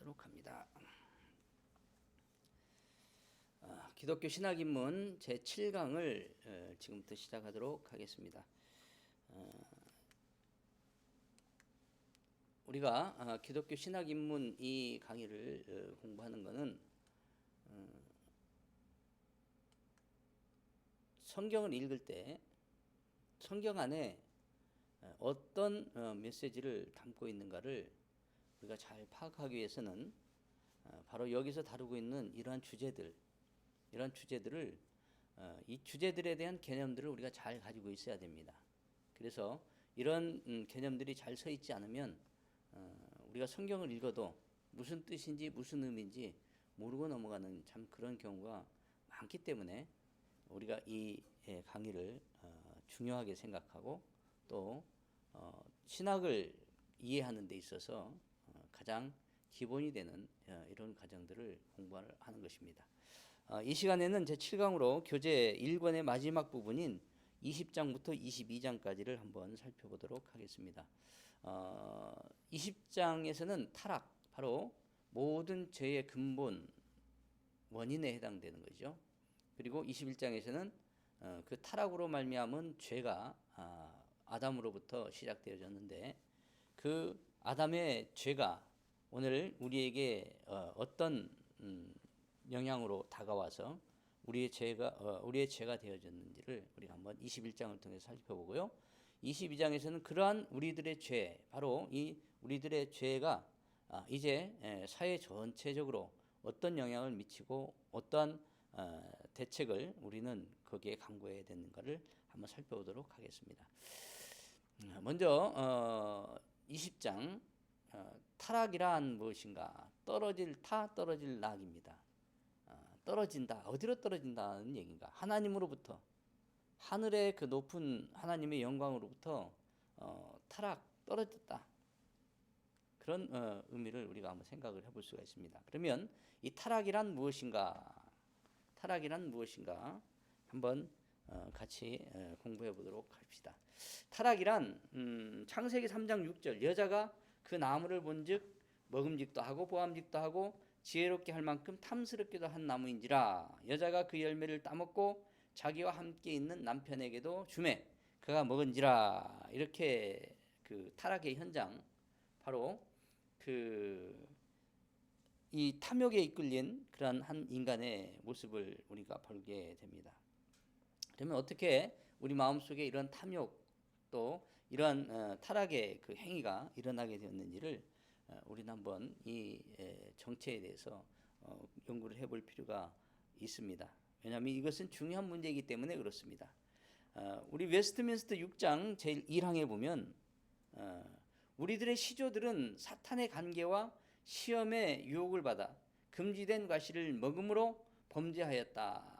시작하도록 합니다. 기독교 신학입문 제7강을 지금부터 시작하도록 하겠습니다. 우리가 기독교 신학입문 이 강의를 공부하는 것은 성경을 읽을 때 성경 안에 어떤 메시지를 담고 있는가를 우리가 잘 파악하기 위해서는 바로 여기서 다루고 있는 이러한 주제들을 이 주제들에 대한 개념들을 우리가 잘 가지고 있어야 됩니다. 그래서 이런 개념들이 잘 서 있지 않으면 우리가 성경을 읽어도 무슨 뜻인지 무슨 의미인지 모르고 넘어가는 참 그런 경우가 많기 때문에 우리가 이 강의를 중요하게 생각하고 또 신학을 이해하는 데 있어서 가장 기본이 되는 이런 과정들을 공부하는 것입니다. 이 시간에는 제7강으로 교재 1권의 마지막 부분인 20장부터 22장까지를 한번 살펴보도록 하겠습니다. 20장에서는 타락, 바로 모든 죄의 근본 원인에 해당되는 거죠. 그리고 21장에서는 그 타락으로 말미암은 죄가 아담으로부터 시작되어졌는데 그 아담의 죄가 오늘 우리에게 어떤 영향으로 다가와서 우리의 죄가 되어졌는지를 우리가 한번 21장을 통해서 살펴보고요. 22장에서는 그러한 우리들의 죄, 바로 이 우리들의 죄가 이제 사회 전체적으로 어떤 영향을 미치고 어떠한 대책을 우리는 거기에 강구해야 되는가를 한번 살펴보도록 하겠습니다. 먼저 20장 타락이란 무엇인가? 떨어질 낙입니다. 떨어진다. 어디로 떨어진다는 얘기인가? 하나님으로부터, 하늘의 그 높은 하나님의 영광으로부터 떨어졌다. 그런 의미를 우리가 한번 생각을 해볼 수가 있습니다. 그러면 이 타락이란 무엇인가? 한번 같이 공부해 보도록 합시다. 타락이란 창세기 3장 6절 여자가 그 나무를 본즉 먹음직도 하고 보암직도 하고 지혜롭게 할 만큼 탐스럽기도 한 나무인지라 여자가 그 열매를 따먹고 자기와 함께 있는 남편에게도 주매 그가 먹은지라. 이렇게 그 타락의 현장, 바로 이 탐욕에 이끌린 그러한 한 인간의 모습을 우리가 보게 됩니다. 그러면 어떻게 우리 마음속에 이런 탐욕 또 이러한 타락의 그 행위가 일어나게 되었는지를 우리는 한번 이 정체에 대해서 연구를 해볼 필요가 있습니다. 왜냐하면 이것은 중요한 문제이기 때문에 그렇습니다. 우리 웨스트민스터 6장 제1항에 보면 우리들의 시조들은 사탄의 관계와 시험의 유혹을 받아 금지된 과실을 먹음으로 범죄하였다.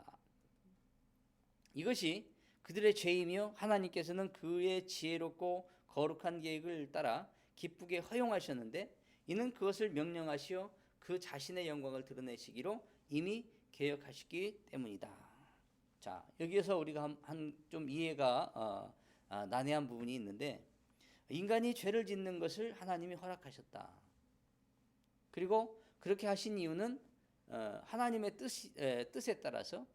이것이 그들의 죄이며 하나님께서는 그의 지혜롭고 거룩한 계획을 따라 기쁘게 허용하셨는데 이는 그것을 명령하시어 그 자신의 영광을 드러내시기로 이미 계획하시기 때문이다. 자, 여기에서 우리가 좀 이해가 난해한 부분이 있는데 인간이 죄를 짓는 것을 하나님이 허락하셨다. 그리고 그렇게 하신 이유는 하나님의 뜻에 따라서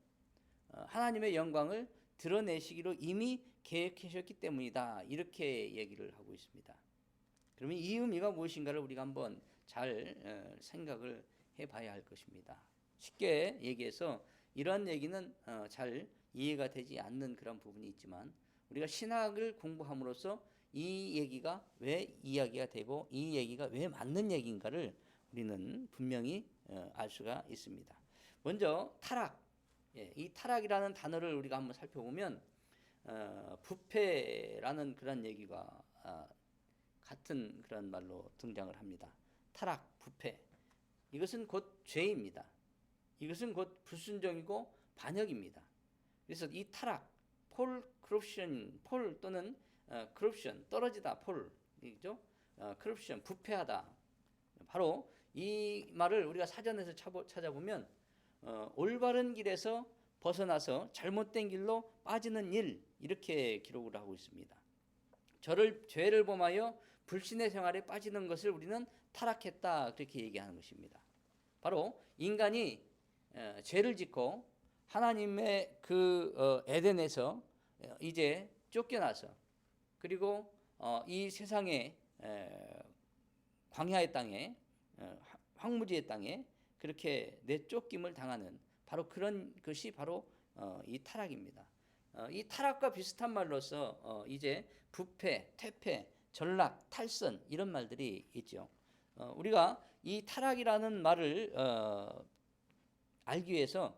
하나님의 영광을 드러내시기로 이미 계획하셨기 때문이다. 이렇게 얘기를 하고 있습니다. 그러면 이 의미가 무엇인가를 우리가 한번 잘 생각을 해봐야 할 것입니다. 쉽게 얘기해서 이런 얘기는 잘 이해가 되지 않는 그런 부분이 있지만 우리가 신학을 공부함으로써 이 얘기가 왜 이야기가 되고 이 얘기가 왜 맞는 얘기인가를 우리는 분명히 알 수가 있습니다. 먼저 타락, 이 타락이라는 단어를 우리가 한번 살펴보면 부패라는 그런 얘기가 같은 그런 말로 등장을 합니다. 타락, 부패, 이것은 곧 죄입니다. 이것은 곧 불순종이고 반역입니다. 그래서 이 타락, 폴 또는 corruption, 떨어지다, 폴이죠. corruption, 부패하다. 바로 이 말을 우리가 사전에서 찾아보면 올바른 길에서 벗어나서 잘못된 길로 빠지는 일, 이렇게 기록을 하고 있습니다. 죄를 범하여 불신의 생활에 빠지는 것을 우리는 타락했다 그렇게 얘기하는 것입니다. 바로 인간이 죄를 짓고 하나님의 그 에덴에서 이제 쫓겨나서 그리고 이 세상의 광야의 땅에 황무지의 땅에 그렇게 내쫓김을 당하는 바로 그런 것이 바로 이 타락입니다. 이 타락과 비슷한 말로서 이제 부패, 퇴폐, 전락, 탈선 이런 말들이 있죠. 우리가 이 타락이라는 말을 알기 위해서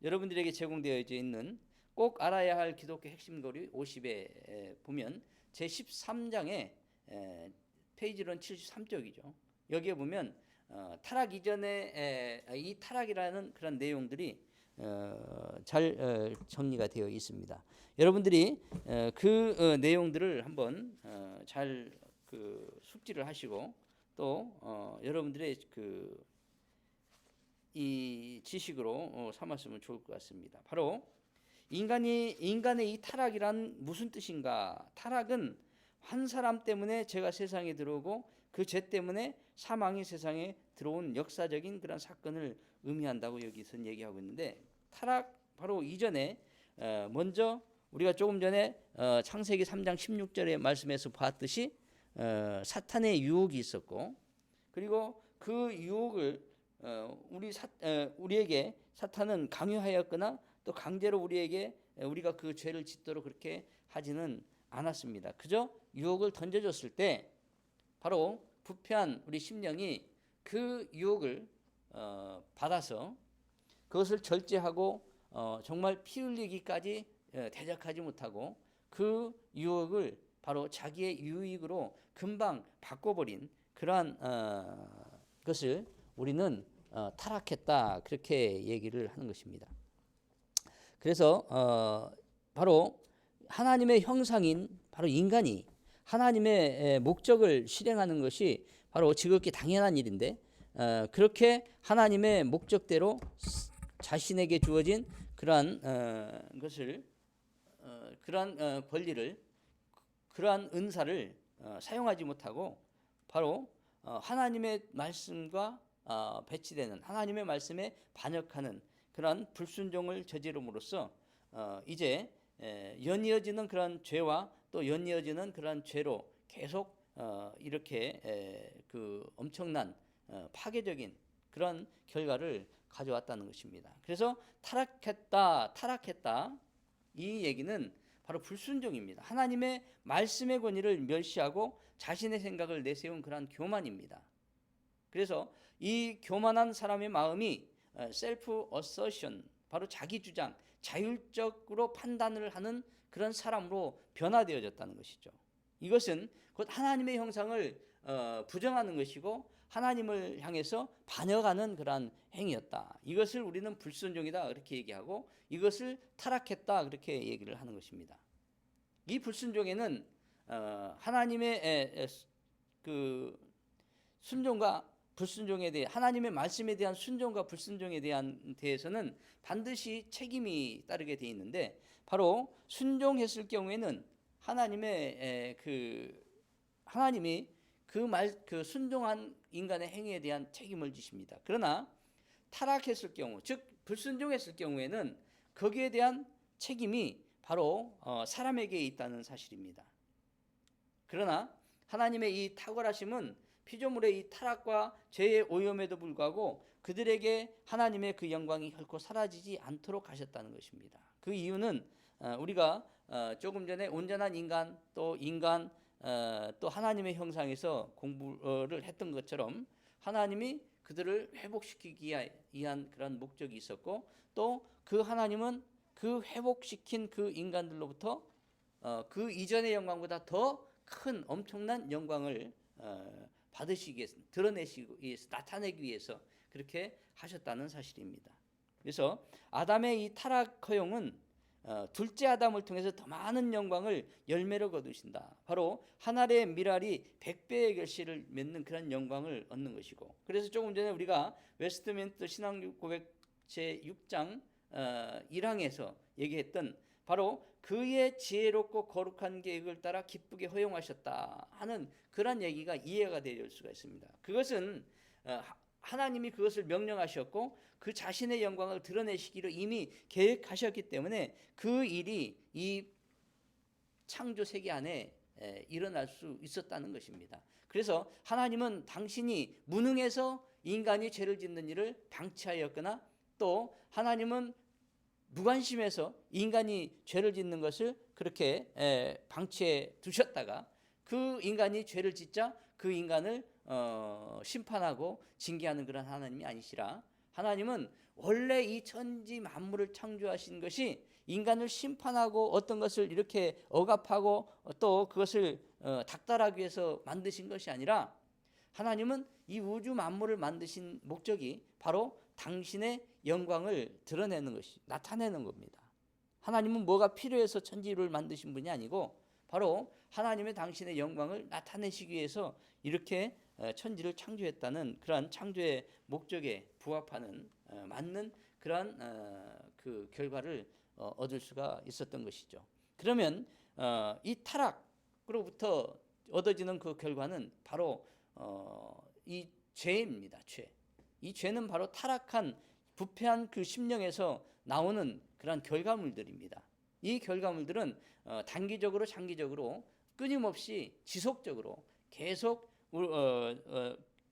여러분들에게 제공되어 있는 꼭 알아야 할 기독교 핵심 교리 50에 보면 제13장에 페이지론 73쪽이죠. 여기에 보면 타락 이전에 이 타락이라는 그런 내용들이 잘 정리가 되어 있습니다. 여러분들이 그 내용들을 한번 잘 숙지를 하시고 또 여러분들의 이 지식으로 삼았으면 좋을 것 같습니다. 바로 인간의 이 타락이란 무슨 뜻인가? 타락은 한 사람 때문에 죄가 세상에 들어오고 그 죄 때문에 사망이 세상에 들어온 역사적인 그런 사건을 의미한다고 여기서 얘기하고 있는데, 타락 바로 이전에 먼저 우리가 조금 전에 창세기 3장 16절의 말씀에서 봤듯이 사탄의 유혹이 있었고, 그리고 그 유혹을 우리에게 사탄은 강요하였거나 또 강제로 우리가 그 죄를 짓도록 그렇게 하지는 않았습니다. 그저 유혹을 던져줬을 때 바로 부패한 우리 심령이 그 유혹을 받아서 그것을 절제하고 정말 피 흘리기까지 대적하지 못하고 그 유혹을 바로 자기의 유익으로 금방 바꿔버린 그러한 것을 우리는 타락했다 그렇게 얘기를 하는 것입니다. 그래서 바로 하나님의 형상인 바로 인간이 하나님의 목적을 실행하는 것이 바로 지극히 당연한 일인데, 그렇게 하나님의 목적대로 자신에게 주어진 그러한 것을 그러한 권리를 그러한 은사를 사용하지 못하고 바로 하나님의 말씀과 배치되는 하나님의 말씀에 반역하는 그러한 불순종을 저지름으로써 이제 연이어지는 그런 죄와 또 연이어지는 그런 죄로 계속 이렇게 그 엄청난 파괴적인 그런 결과를 가져왔다는 것입니다. 그래서 타락했다 이 얘기는 바로 불순종입니다. 하나님의 말씀의 권위를 멸시하고 자신의 생각을 내세운 그런 교만입니다. 그래서 이 교만한 사람의 마음이 셀프 어서션, 바로 자기 주장, 자율적으로 판단을 하는 그런 사람으로 변화되어졌다는 것이죠. 이것은 곧 하나님의 형상을 부정하는 것이고 하나님을 향해서 반역하는 그러한 행위였다. 이것을 우리는 불순종이다 그렇게 얘기하고 이것을 타락했다 그렇게 얘기를 하는 것입니다. 이 불순종에는 하나님의 그 순종과 불순종에 대해 하나님의 말씀에 대한 순종과 불순종에 대해서는 반드시 책임이 따르게 되어 있는데, 바로 순종했을 경우에는 하나님이 그 순종한 인간의 행위에 대한 책임을 지십니다. 그러나 타락했을 경우, 즉 불순종했을 경우에는 거기에 대한 책임이 바로 사람에게 있다는 사실입니다. 그러나 하나님의 이 탁월하심은 피조물의 이 타락과 죄의 오염에도 불구하고 그들에게 하나님의 그 영광이 결코 사라지지 않도록 하셨다는 것입니다. 그 이유는 우리가 조금 전에 온전한 인간 또 하나님의 형상에서 공부를 했던 것처럼 하나님이 그들을 회복시키기 위한 그런 목적이 있었고, 또 그 하나님은 그 회복시킨 그 인간들로부터 그 이전의 영광보다 더 큰 엄청난 영광을 받으시기 위해서, 드러내시기 위해서, 나타내기 위해서 그렇게 하셨다는 사실입니다. 그래서 아담의 이 타락 허용은 둘째 아담을 통해서 더 많은 영광을 열매로 거두신다. 바로 한 알의 밀알이 100배의 결실을 맺는 그런 영광을 얻는 것이고, 그래서 조금 전에 우리가 웨스트민스터 신앙고백 제6장 1항에서 얘기했던 바로 그의 지혜롭고 거룩한 계획을 따라 기쁘게 허용하셨다 하는 그런 얘기가 이해가 될 수가 있습니다. 그것은 하나님이 그것을 명령하셨고 그 자신의 영광을 드러내시기로 이미 계획하셨기 때문에 그 일이 이 창조 세계 안에 일어날 수 있었다는 것입니다. 그래서 하나님은 당신이 무능해서 인간이 죄를 짓는 일을 방치하였거나 또 하나님은 무관심해서 인간이 죄를 짓는 것을 그렇게 방치해 두셨다가 그 인간이 죄를 짓자 그 인간을 심판하고 징계하는 그런 하나님이 아니시라, 하나님은 원래 이 천지 만물을 창조하신 것이 인간을 심판하고 어떤 것을 이렇게 억압하고 또 그것을 닥달하기 위해서 만드신 것이 아니라, 하나님은 이 우주 만물을 만드신 목적이 바로 당신의 영광을 드러내는 것이, 나타내는 겁니다. 하나님은 뭐가 필요해서 천지를 만드신 분이 아니고 바로 하나님의 당신의 영광을 나타내시기 위해서 이렇게 천지를 창조했다는 그러한 창조의 목적에 부합하는 맞는 그러한 그 결과를 얻을 수가 있었던 것이죠. 그러면 이 타락으로부터 얻어지는 그 결과는 바로 이 죄입니다. 죄. 이 죄는 바로 타락한 부패한 그 심령에서 나오는 그런 결과물들입니다. 이 결과물들은 단기적으로 장기적으로 끊임없이 지속적으로 계속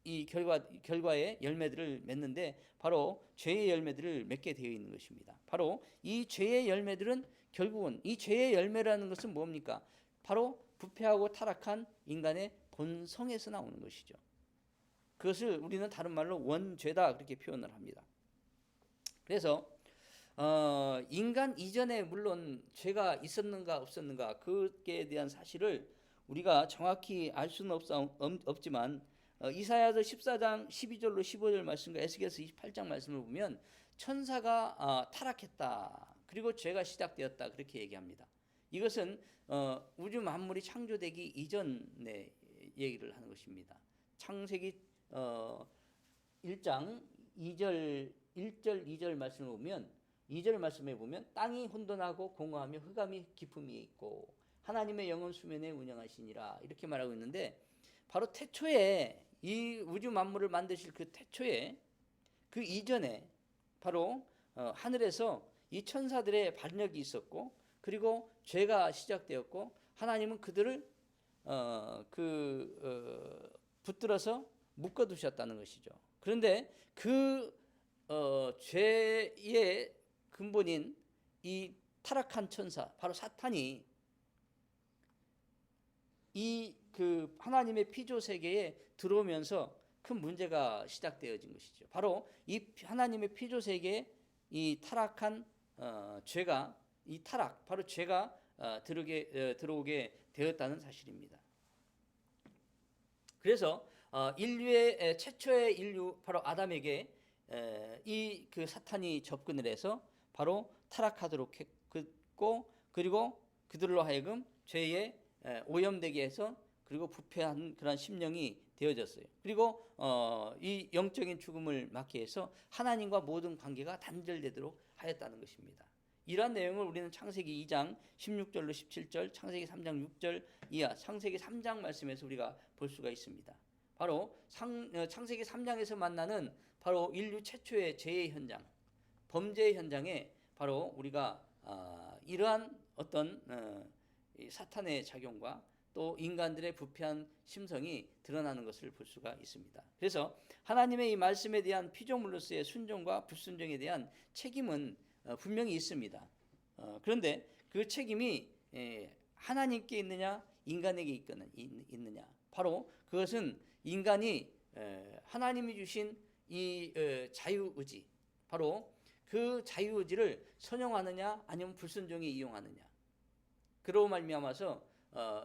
이 결과의 열매들을 맺는데 바로 죄의 열매들을 맺게 되어 있는 것입니다. 바로 이 죄의 열매들은 결국은 이 죄의 열매라는 것은 뭡니까? 바로 부패하고 타락한 인간의 본성에서 나오는 것이죠. 그것을 우리는 다른 말로 원죄다 그렇게 표현을 합니다. 그래서 인간 이전에 물론 죄가 있었는가 없었는가 그에 대한 사실을 우리가 정확히 알 수는 없지만 이사야서 14장 12절로 15절 말씀과 에스겔서 28장 말씀을 보면 천사가 타락했다, 그리고 죄가 시작되었다 그렇게 얘기합니다. 이것은 우주 만물이 창조되기 이전의 얘기를 하는 것입니다. 창세기 1장 1절 2절 말씀을 보면 2절 말씀에 보면 땅이 혼돈하고 공허하며 흑암이 깊음이 있고 하나님의 영은 수면에 운영하시니라 이렇게 말하고 있는데, 바로 태초에 이 우주 만물을 만드실 그 태초에 그 이전에 바로 하늘에서 이 천사들의 반역이 있었고 그리고 죄가 시작되었고 하나님은 그들을 붙들어서 묶어두셨다는 것이죠. 그런데 그 죄의 근본인 이 타락한 천사 바로 사탄이 이 그 하나님의 피조 세계에 들어오면서 큰 문제가 시작되어진 것이죠. 바로 이 하나님의 피조 세계에 이 타락한 죄가 이 타락 바로 죄가 들어오게 되었다는 사실입니다. 그래서 인류의 최초의 인류 바로 아담에게 이 그 사탄이 접근을 해서 바로 타락하도록 했고 그리고 그들로 하여금 죄에 오염되게 해서 그리고 부패한 그런 심령이 되어졌어요. 그리고 이 영적인 죽음을 막기 위해서 하나님과 모든 관계가 단절되도록 하였다는 것입니다. 이러한 내용을 우리는 창세기 2장 16절로 17절, 창세기 3장 6절 이하, 창세기 3장 말씀에서 우리가 볼 수가 있습니다. 바로 창세기 3장에서 만나는 바로 인류 최초의 죄의 현장, 범죄의 현장에 바로 우리가 이러한 어떤 사탄의 작용과 또 인간들의 부패한 심성이 드러나는 것을 볼 수가 있습니다. 그래서 하나님의 이 말씀에 대한 피조물로서의 순종과 불순종에 대한 책임은 분명히 있습니다. 그런데 그 책임이 하나님께 있느냐 인간에게 있느냐, 바로 그것은 인간이 하나님이 주신 이 자유의지, 바로 그 자유의지를 선용하느냐 아니면 불순종에 이용하느냐, 그로 말미암아서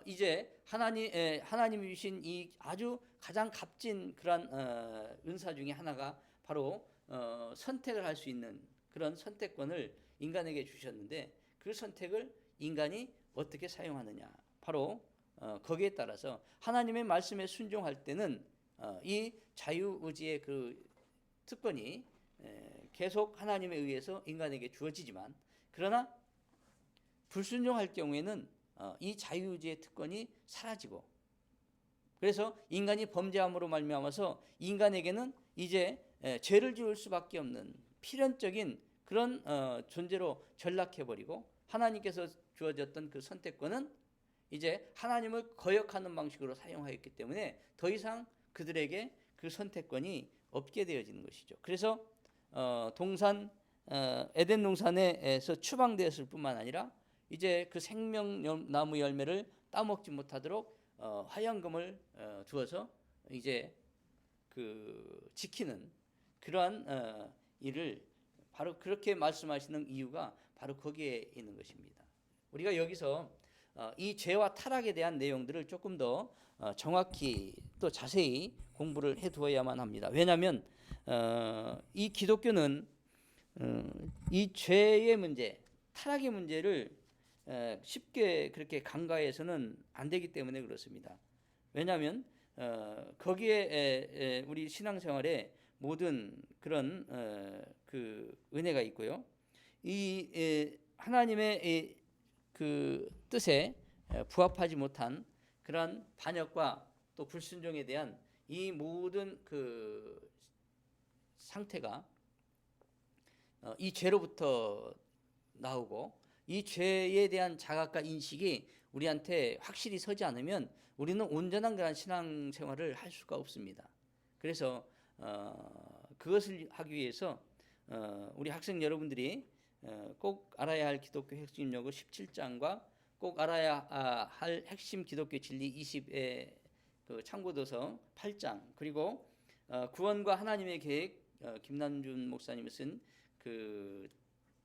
이제 하나님이 주신 이 아주 가장 값진 그런 은사 중에 하나가 바로 선택을 할 수 있는 그런 선택권을 인간에게 주셨는데 그 선택을 인간이 어떻게 사용하느냐, 바로 거기에 따라서 하나님의 말씀에 순종할 때는 이 자유의지의 그 특권이 계속 하나님에 의해서 인간에게 주어지지만, 그러나 불순종할 경우에는 이 자유의지의 특권이 사라지고, 그래서 인간이 범죄함으로 말미암아서 인간에게는 이제 죄를 지을 수밖에 없는 필연적인 그런 존재로 전락해버리고, 하나님께서 주어졌던 그 선택권은 이제 하나님을 거역하는 방식으로 사용하였기 때문에 더 이상 그들에게 그 선택권이 없게 되어지는 것이죠. 그래서 에덴 동산에서 추방되었을 뿐만 아니라 이제 그 생명나무 열매를 따먹지 못하도록 화양금을 두어서 이제 그 지키는 그러한 일을, 바로 그렇게 말씀하시는 이유가 바로 거기에 있는 것입니다. 우리가 여기서 이 죄와 타락에 대한 내용들을 조금 더 정확히 또 자세히 공부를 해두어야만 합니다. 왜냐하면 이 기독교는 이 죄의 문제, 타락의 문제를 쉽게 그렇게 간과해서는 안 되기 때문에 그렇습니다. 왜냐하면 거기에 우리 신앙생활에 모든 그런 그 은혜가 있고요. 이 하나님의 그 뜻에 부합하지 못한 그런 반역과 또 불순종에 대한 이 모든 그 상태가 이 죄로부터 나오고, 이 죄에 대한 자각과 인식이 우리한테 확실히 서지 않으면 우리는 온전한 그런 신앙생활을 할 수가 없습니다. 그래서 그것을 하기 위해서 우리 학생 여러분들이 꼭 알아야 할 기독교 핵심 요구 17장과 꼭 알아야 할 핵심 기독교 진리 20의 그 참고도서 8장, 그리고 구원과 하나님의 계획, 김남준 목사님이 쓴 그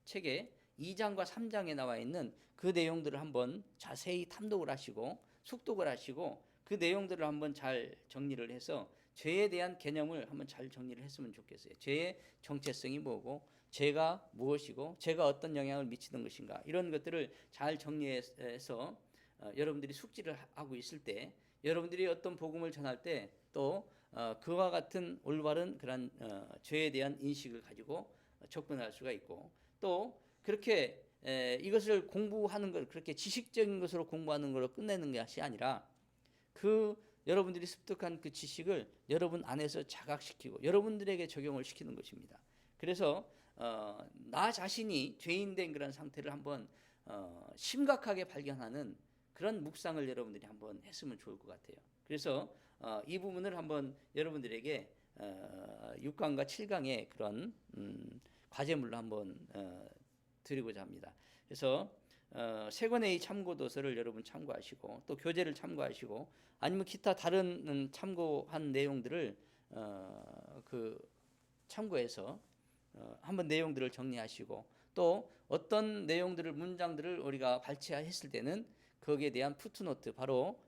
책에 2장과 3장에 나와 있는 그 내용들을 한번 자세히 탐독을 하시고 숙독을 하시고 그 내용들을 한번 잘 정리를 해서 죄에 대한 개념을 한번 잘 정리를 했으면 좋겠어요. 죄의 정체성이 뭐고, 죄가 무엇이고, 죄가 어떤 영향을 미치는 것인가, 이런 것들을 잘 정리해서 여러분들이 숙지를 하고 있을 때, 여러분들이 어떤 복음을 전할 때 또 그와 같은 올바른 그런 죄에 대한 인식을 가지고 접근할 수가 있고, 또 그렇게 이것을 공부하는 걸 그렇게 지식적인 것으로 공부하는 걸로 끝내는 것이 아니라 그 여러분들이 습득한 그 지식을 여러분 안에서 자각시키고 여러분들에게 적용을 시키는 것입니다. 그래서 나 자신이 죄인된 그런 상태를 한번 심각하게 발견하는 그런 묵상을 여러분들이 한번 했으면 좋을 것 같아요. 그래서 이 부분을 한번 여러분들에게 6강과 7강의 그런 과제물로 한번 드리고자 합니다. 그래서 세 권의 이 참고도서를 여러분 참고하시고 또 교재를 참고하시고 아니면 기타 다른 참고한 내용들을 그 참고해서 한번 내용들을 정리하시고, 또 어떤 내용들을 문장들을 우리가 발췌했을 때는 거기에 대한 푸트노트, 바로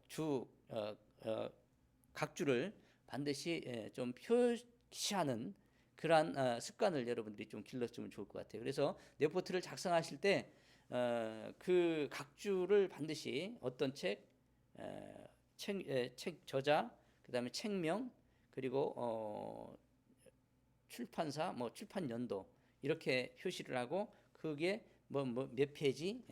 각 줄을 반드시 좀 표시하는 그러한 습관을 여러분들이 좀 길렀으면 좋을 것 같아요. 그래서 레포트를 작성하실 때 그 각 줄을 반드시 어떤 책 저자, 그다음에 책명, 그리고 출판사, 뭐 출판 연도 이렇게 표시를 하고 거기에 몇 페이지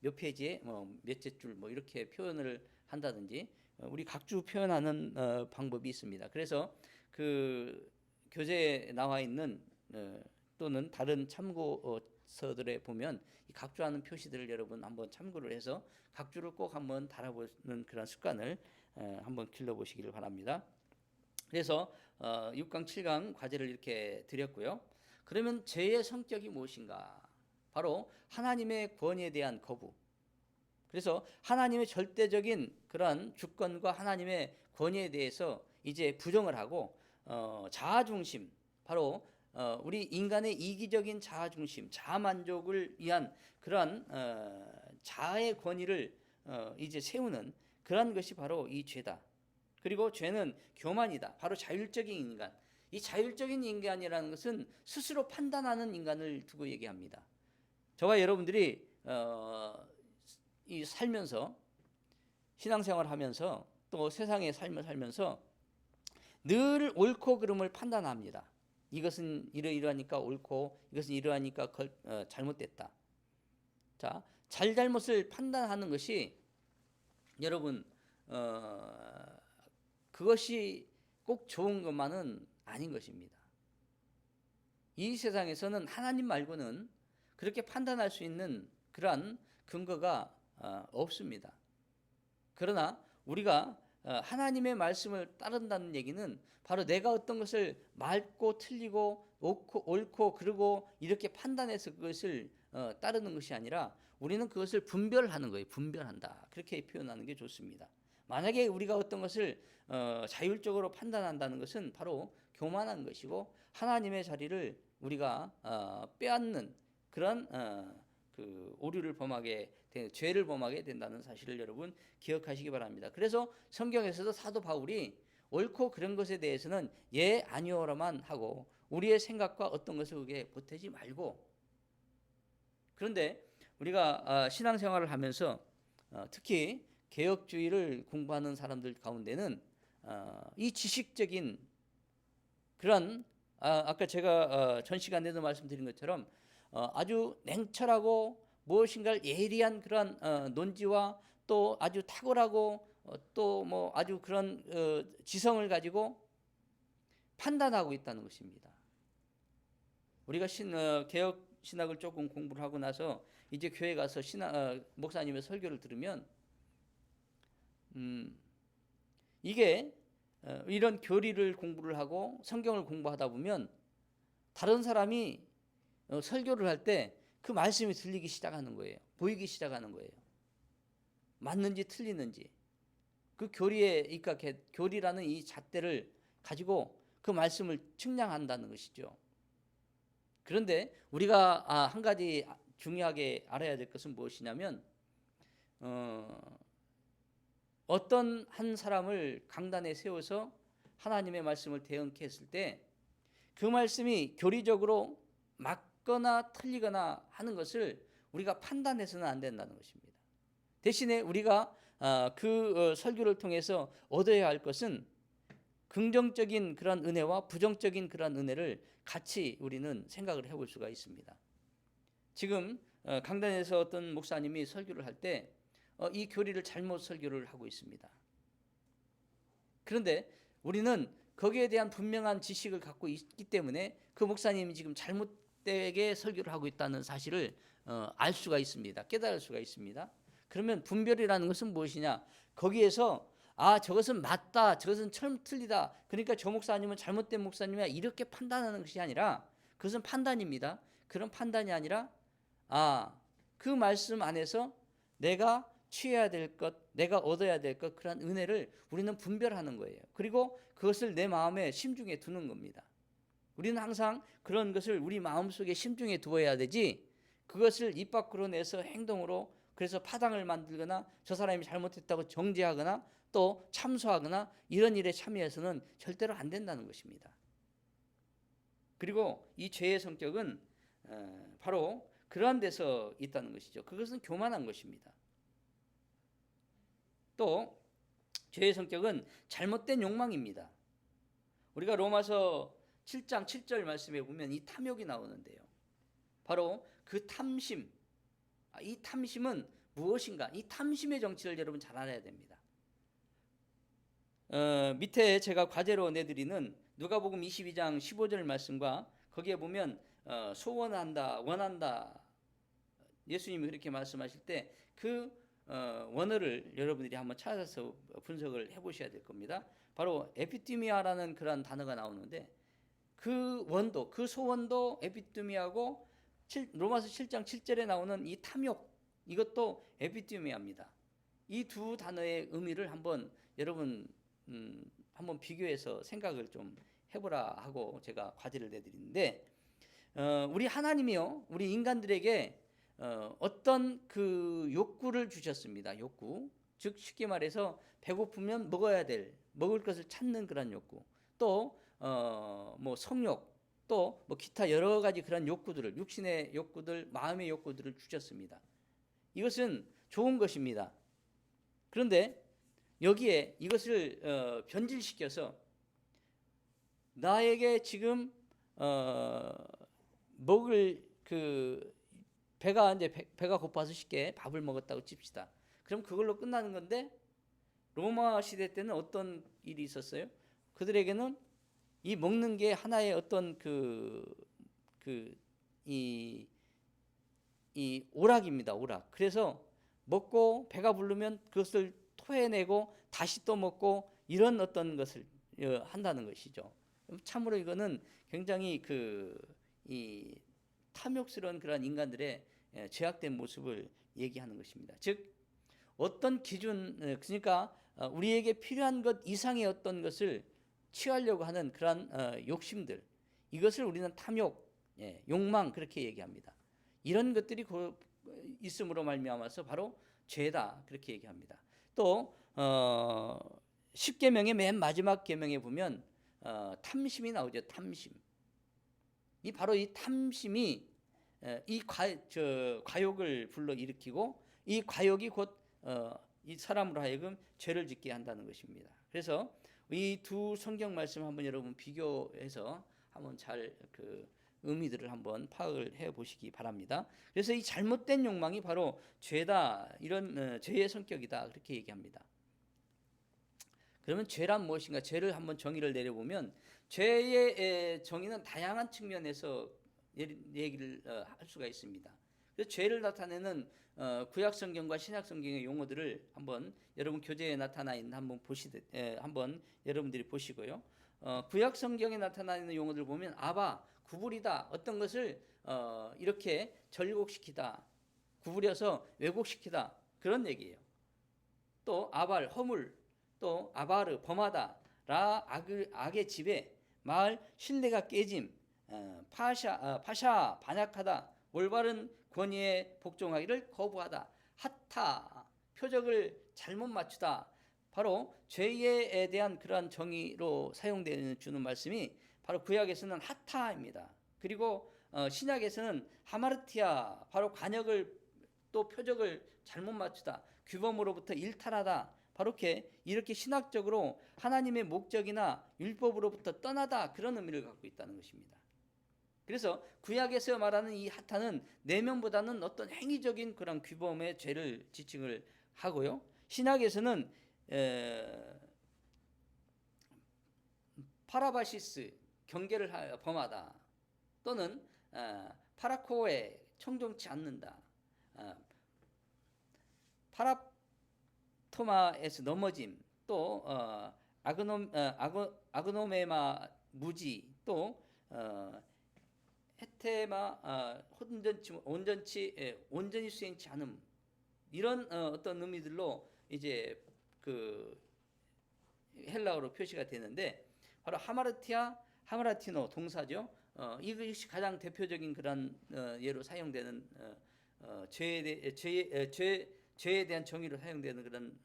몇 페이지에 몇째 줄 이렇게 표현을 한다든지 우리 각주 표현하는 방법이 있습니다. 그래서 그 교재에 나와 있는 또는 다른 참고서들에 보면 이 각주하는 표시들을 여러분 한번 참고를 해서 각주를 꼭 한번 달아보는 그런 습관을 한번 길러보시기를 바랍니다. 그래서 6강, 7강 과제를 이렇게 드렸고요. 그러면 죄의 성격이 무엇인가? 바로 하나님의 권위에 대한 거부. 그래서 하나님의 절대적인 그런 주권과 하나님의 권위에 대해서 이제 부정을 하고 자아중심, 바로 우리 인간의 이기적인 자아중심, 자아만족을 위한 그런 자아의 권위를 이제 세우는 그런 것이 바로 이 죄다. 그리고 죄는 교만이다. 바로 자율적인 인간. 이 자율적인 인간이라는 것은 스스로 판단하는 인간을 두고 얘기합니다. 저와 여러분들이 이 살면서 신앙생활을 하면서 또 세상의 삶을 살면서 늘 옳고 그름을 판단합니다. 이것은 이러이러하니까 옳고 이것은 이러하니까 잘못됐다. 자, 잘잘못을 판단하는 것이 여러분 그것이 꼭 좋은 것만은 아닌 것입니다. 이 세상에서는 하나님 말고는 그렇게 판단할 수 있는 그러한 근거가 없습니다. 그러나 우리가 하나님의 말씀을 따른다는 얘기는 바로 내가 어떤 것을 맞고 틀리고 옳고 그르고 이렇게 판단해서 그것을 따르는 것이 아니라 우리는 그것을 분별하는 거예요. 분별한다. 그렇게 표현하는 게 좋습니다. 만약에 우리가 어떤 것을 자율적으로 판단한다는 것은 바로 교만한 것이고 하나님의 자리를 우리가 빼앗는 그런 그 오류를 범하게 죄를 범하게 된다는 사실을 여러분 기억하시기 바랍니다. 그래서 성경에서도 사도 바울이 옳고 그런 것에 대해서는 예 아니오라만 하고 우리의 생각과 어떤 것을 그게 보태지 말고, 그런데 우리가 신앙생활을 하면서 특히 개혁주의를 공부하는 사람들 가운데는 이 지식적인 그런 아까 제가 전 시간에도 말씀드린 것처럼 아주 냉철하고 무엇인가를 예리한 그런 논지와 또 아주 탁월하고 또 뭐 아주 그런 지성을 가지고 판단하고 있다는 것입니다. 우리가 개혁 신학을 조금 공부를 하고 나서 이제 교회 가서 목사님의 설교를 들으면 이게 이런 교리를 공부를 하고 성경을 공부하다 보면 다른 사람이 설교를 할 때 그 말씀이 들리기 시작하는 거예요. 보이기 시작하는 거예요. 맞는지 틀리는지. 그 교리에 입각해 교리라는 이 잣대를 가지고 그 말씀을 측량한다는 것이죠. 그런데 우리가 한 가지 중요하게 알아야 될 것은 무엇이냐면 어떤 한 사람을 강단에 세워서 하나님의 말씀을 대응케 했을 때 그 말씀이 교리적으로 맞거나 틀리거나 하는 것을 우리가 판단해서는 안 된다는 것입니다. 대신에 우리가 그 설교를 통해서 얻어야 할 것은 긍정적인 그런 은혜와 부정적인 그런 은혜를 같이 우리는 생각을 해볼 수가 있습니다. 지금 강단에서 어떤 목사님이 설교를 할 때 이 교리를 잘못 설교를 하고 있습니다. 그런데 우리는 거기에 대한 분명한 지식을 갖고 있기 때문에 그 목사님이 지금 잘못되게 설교를 하고 있다는 사실을 알 수가 있습니다. 깨달을 수가 있습니다. 그러면 분별이라는 것은 무엇이냐? 거기에서 저것은 맞다, 저것은 틀리다, 그러니까 저 목사님은 잘못된 목사님이야, 이렇게 판단하는 것이 아니라 그것은 판단입니다. 그런 판단이 아니라 그 말씀 안에서 내가 취해야 될 것, 내가 얻어야 될 것, 그런 은혜를 우리는 분별하는 거예요. 그리고 그것을 내 마음에 심중에 두는 겁니다. 우리는 항상 그런 것을 우리 마음속에 심중에 두어야 되지, 그것을 입 밖으로 내서 행동으로 그래서 파당을 만들거나 저 사람이 잘못했다고 정죄하거나 또 참소하거나 이런 일에 참여해서는 절대로 안 된다는 것입니다. 그리고 이 죄의 성격은 바로 그러한 데서 있다는 것이죠. 그것은 교만한 것입니다. 또 죄의 성격은 잘못된 욕망입니다. 우리가 로마서 7장 7절 말씀에 보면 이 탐욕이 나오는데요. 바로 그 탐심, 이 탐심은 무엇인가? 이 탐심의 정치를 여러분 잘 알아야 됩니다. 밑에 제가 과제로 내드리는 누가복음 22장 15절 말씀과 거기에 보면 소원한다, 원한다, 예수님이 그렇게 말씀하실 때 그 원어를 여러분들이 한번 찾아서 분석을 해보셔야 될 겁니다. 바로 에피티미아라는 그런 단어가 나오는데 그 원도, 그 소원도 에피티미아고 로마서 7장 7절에 나오는 이 탐욕, 이것도 에피티미아입니다. 이 두 단어의 의미를 한번 여러분 한번 비교해서 생각을 좀 해보라 하고 제가 과제를 내드리는데 우리 하나님이요, 우리 인간들에게 어떤 그 욕구를 주셨습니다. 욕구, 즉 쉽게 말해서 배고프면 먹어야 될, 먹을 것을 찾는 그런 욕구, 또 뭐 성욕, 또 뭐 기타 여러 가지 그런 욕구들을, 육신의 욕구들, 마음의 욕구들을 주셨습니다. 이것은 좋은 것입니다. 그런데 여기에 이것을 변질시켜서 나에게 지금 먹을 그 배가 이제 배가 고파서 쉽게 밥을 먹었다고 칩시다. 그럼 그걸로 끝나는 건데 로마 시대 때는 어떤 일이 있었어요? 그들에게는 이 먹는 게 하나의 어떤 이 오락입니다. 오락. 그래서 먹고 배가 부르면 그것을 토해내고 다시 또 먹고 이런 어떤 것을 한다는 것이죠. 참으로 이거는 굉장히 이 탐욕스러운 그런 인간들의 죄악된 모습을 얘기하는 것입니다. 즉 어떤 기준, 그러니까 우리에게 필요한 것 이상의 어떤 것을 취하려고 하는 그런 욕심들, 이것을 우리는 탐욕, 욕망 그렇게 얘기합니다. 이런 것들이 있음으로 말미암아서 바로 죄다 그렇게 얘기합니다. 또 10계명의 맨 마지막 계명에 보면 탐심이 나오죠. 탐심. 바로 이 탐심이 이 과욕을 불러일으키고 이 과욕이 곧 이 사람으로 하여금 죄를 짓게 한다는 것입니다. 그래서 이 두 성경 말씀 한번 여러분 비교해서 한번 잘 의미들을 한번 파악을 해 보시기 바랍니다. 그래서 이 잘못된 욕망이 바로 죄다, 이런 죄의 성격이다 그렇게 얘기합니다. 그러면 죄란 무엇인가? 죄를 한번 정의를 내려보면 죄의 정의는 다양한 측면에서 얘기를 할 수가 있습니다. 그래서 죄를 나타내는 구약 성경과 신약 성경의 용어들을 한번 여러분 교재에 나타나 있는 한번 여러분들이 보시고요. 구약 성경에 나타나 있는 용어들 보면 아바, 구부리다, 어떤 것을 이렇게 절곡시키다, 구부려서 왜곡시키다 그런 얘기예요. 또 아발, 허물, 또 아바르, 범하다, 라, 악의 지배, 마을, 신뢰가 깨짐, 파샤, 반역하다, 올바른 권위에 복종하기를 거부하다, 하타, 표적을 잘못 맞추다. 바로 죄에 대한 그러한 정의로 주는 말씀이 바로 구약에서는 하타입니다. 그리고 신약에서는 하마르티아, 바로 관역을 또 표적을 잘못 맞추다, 규범으로부터 일탈하다. 바로 이렇게 신학적으로 하나님의 목적이나 율법으로부터 떠나다 그런 의미를 갖고 있다는 것입니다. 그래서 구약에서 말하는 이 하타는 내면보다는 어떤 행위적인 그런 규범의 죄를 지칭을 하고요. 신약에서는 파라바시스, 경계를 범하다, 또는 파라코에, 청종치 않는다, 파라토마에서 넘어짐, 또 아그노메마 무지, 또 헤테마 온전히 수행치 않음, 이런 어떤 의미들로 이제 헬라어로 표시가 되는데 바로 하마라티노 동사죠. 이것이 가장 대표적인 그런 예로 사용되는 죄에 대한 정의로 사용되는 그런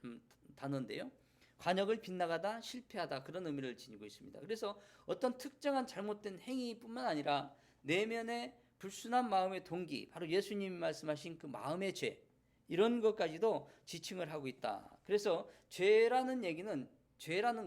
단어인데요. 관역을 빗나가다, 실패하다 그런 의미를 지니고 있습니다. 그래서 어떤 특정한 잘못된 행위뿐만 아니라 내면의 불순한 마음의 동기, 바로 예수님이 말씀하신 그 마음의 죄, 이런 것까지도 지칭을 하고 있다. 그래서 죄라는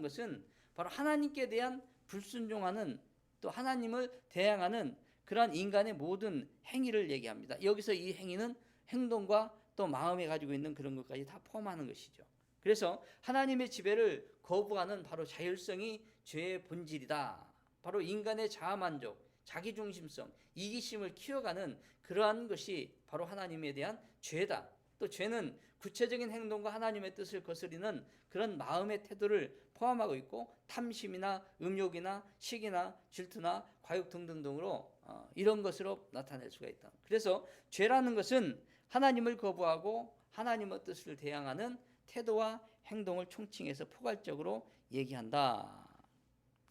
것은 바로 하나님께 대한 불순종하는, 또 하나님을 대항하는 그러한 인간의 모든 행위를 얘기합니다. 여기서 이 행위는 행동과 또 마음에 가지고 있는 그런 것까지 다 포함하는 것이죠. 그래서 하나님의 지배를 거부하는 바로 자율성이 죄의 본질이다. 바로 인간의 자아만족, 자기중심성, 이기심을 키워가는 그러한 것이 바로 하나님에 대한 죄다. 또 죄는 구체적인 행동과 하나님의 뜻을 거스리는 그런 마음의 태도를 포함하고 있고, 탐심이나 음욕이나 시기나 질투나 과욕 등등으로 이런 것으로 나타낼 수가 있다. 그래서 죄라는 것은 하나님을 거부하고 하나님의 뜻을 대항하는 태도와 행동을 총칭해서 포괄적으로 얘기한다.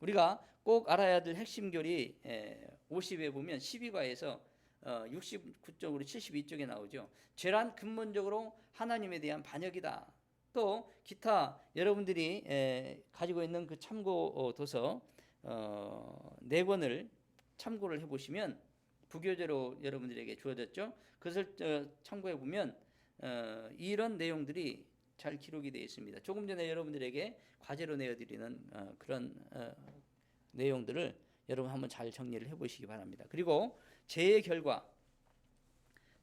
우리가 꼭 알아야 될 핵심 교리 50에 보면 12과에서 69쪽으로 72쪽에 나오죠. 죄란 근본적으로 하나님에 대한 반역이다. 또 기타 여러분들이 가지고 있는 그 참고 도서 4권을 참고를 해보시면 부교재로 여러분들에게 주어졌죠. 그것을 참고해 보면 이런 내용들이 잘 기록이 되어 있습니다. 조금 전에 여러분들에게 과제로 내어드리는 그런 내용들을 여러분 한번 잘 정리를 해보시기 바랍니다. 그리고 죄의 결과,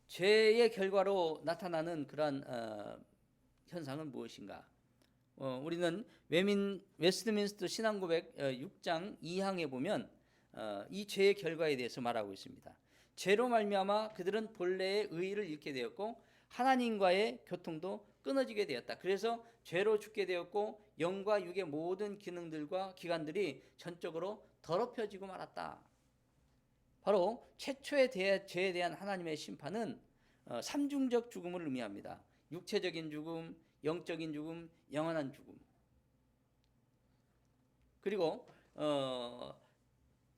죄의 결과로 나타나는 그러한 현상은 무엇인가? 우리는 웨스트민스터 신앙고백 6장 2항에 보면 이 죄의 결과에 대해서 말하고 있습니다. 죄로 말미암아 그들은 본래의 의의를 잃게 되었고 하나님과의 교통도 끊어지게 되었다. 그래서 죄로 죽게 되었고 영과 육의 모든 기능들과 기관들이 전적으로 더럽혀지고 말았다. 바로 최초의 죄에 대한 하나님의 심판은 삼중적 죽음을 의미합니다. 육체적인 죽음, 영적인 죽음, 영원한 죽음. 그리고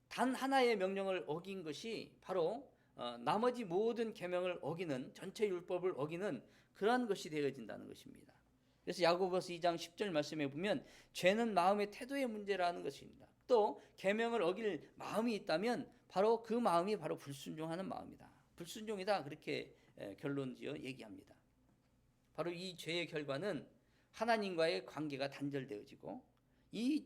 단 하나의 명령을 어긴 것이 바로 나머지 모든 계명을 어기는, 전체 율법을 어기는 그러한 것이 되어진다는 것입니다. 그래서 야고보서 2장 10절 말씀에 보면 죄는 마음의 태도의 문제라는 것입니다. 또 계명을 어길 마음이 있다면 바로 그 마음이 바로 불순종하는 마음이다. 불순종이다, 그렇게 결론지어 얘기합니다. 바로 이 죄의 결과는 하나님과의 관계가 단절되어지고, 이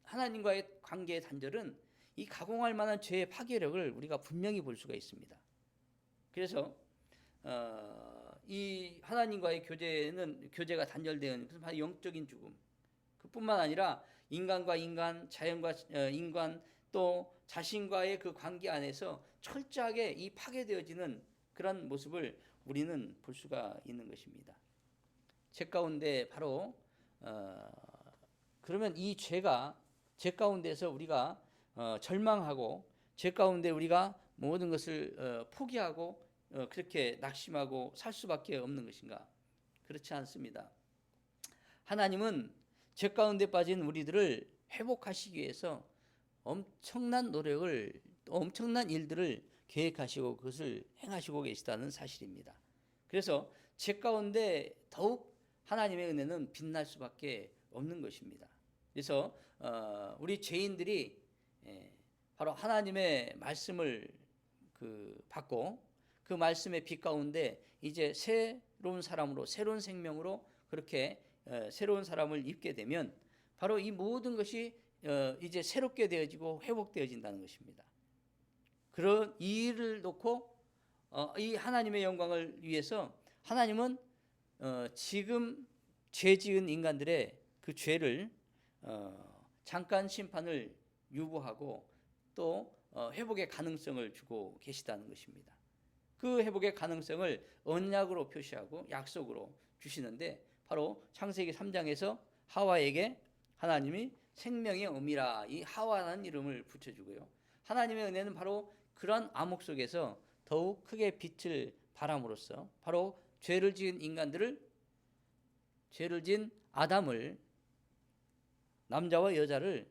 하나님과의 관계의 단절은 이 가공할 만한 죄의 파괴력을 우리가 분명히 볼 수가 있습니다. 그래서 이 하나님과의 교제가 단절되는 것은 바로 영적인 죽음. 그뿐만 아니라 인간과 인간, 자연과 인간, 또 자신과의 그 관계 안에서 철저하게 이 파괴되어지는 그런 모습을 우리는 볼 수가 있는 것입니다. 죄 가운데 바로 그러면 이 죄 가운데서 우리가 절망하고 죄 가운데 우리가 모든 것을 포기하고 그렇게 낙심하고 살 수밖에 없는 것인가? 그렇지 않습니다. 하나님은 죄 가운데 빠진 우리들을 회복하시기 위해서 엄청난 노력을, 엄청난 일들을 계획하시고 그것을 행하시고 계시다는 사실입니다. 그래서 죄 가운데 더욱 하나님의 은혜는 빛날 수밖에 없는 것입니다. 그래서 우리 죄인들이 바로 하나님의 말씀을 받고 그 말씀의 빛 가운데 이제 새로운 사람으로, 새로운 생명으로 그렇게 새로운 사람을 입게 되면 바로 이 모든 것이 이제 새롭게 되어지고 회복되어진다는 것입니다. 그런 이 일을 놓고 이 하나님의 영광을 위해서 하나님은 지금 죄 지은 인간들의 그 죄를 잠깐 심판을 유보하고 또 회복의 가능성을 주고 계시다는 것입니다. 그 회복의 가능성을 언약으로 표시하고 약속으로 주시는데 바로 창세기 3장에서 하와에게 하나님이 생명의 어미라, 이 하와라는 이름을 붙여주고요. 하나님의 은혜는 바로 그런 암흑 속에서 더욱 크게 빛을 발함으로써 바로 죄를 지은 아담을, 남자와 여자를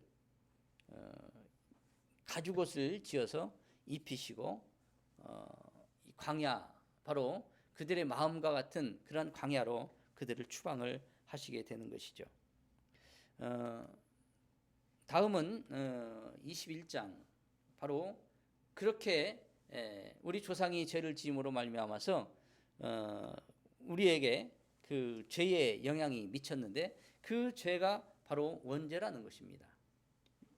가죽옷을 지어서 입히시고 광야, 바로 그들의 마음과 같은 그런 광야로 그들을 추방을 하시게 되는 것이죠. 다음은 21장, 바로 그렇게 우리 조상이 죄를 지음으로 말미암아서 우리에게 그 죄의 영향이 미쳤는데 그 죄가 바로 원죄라는 것입니다.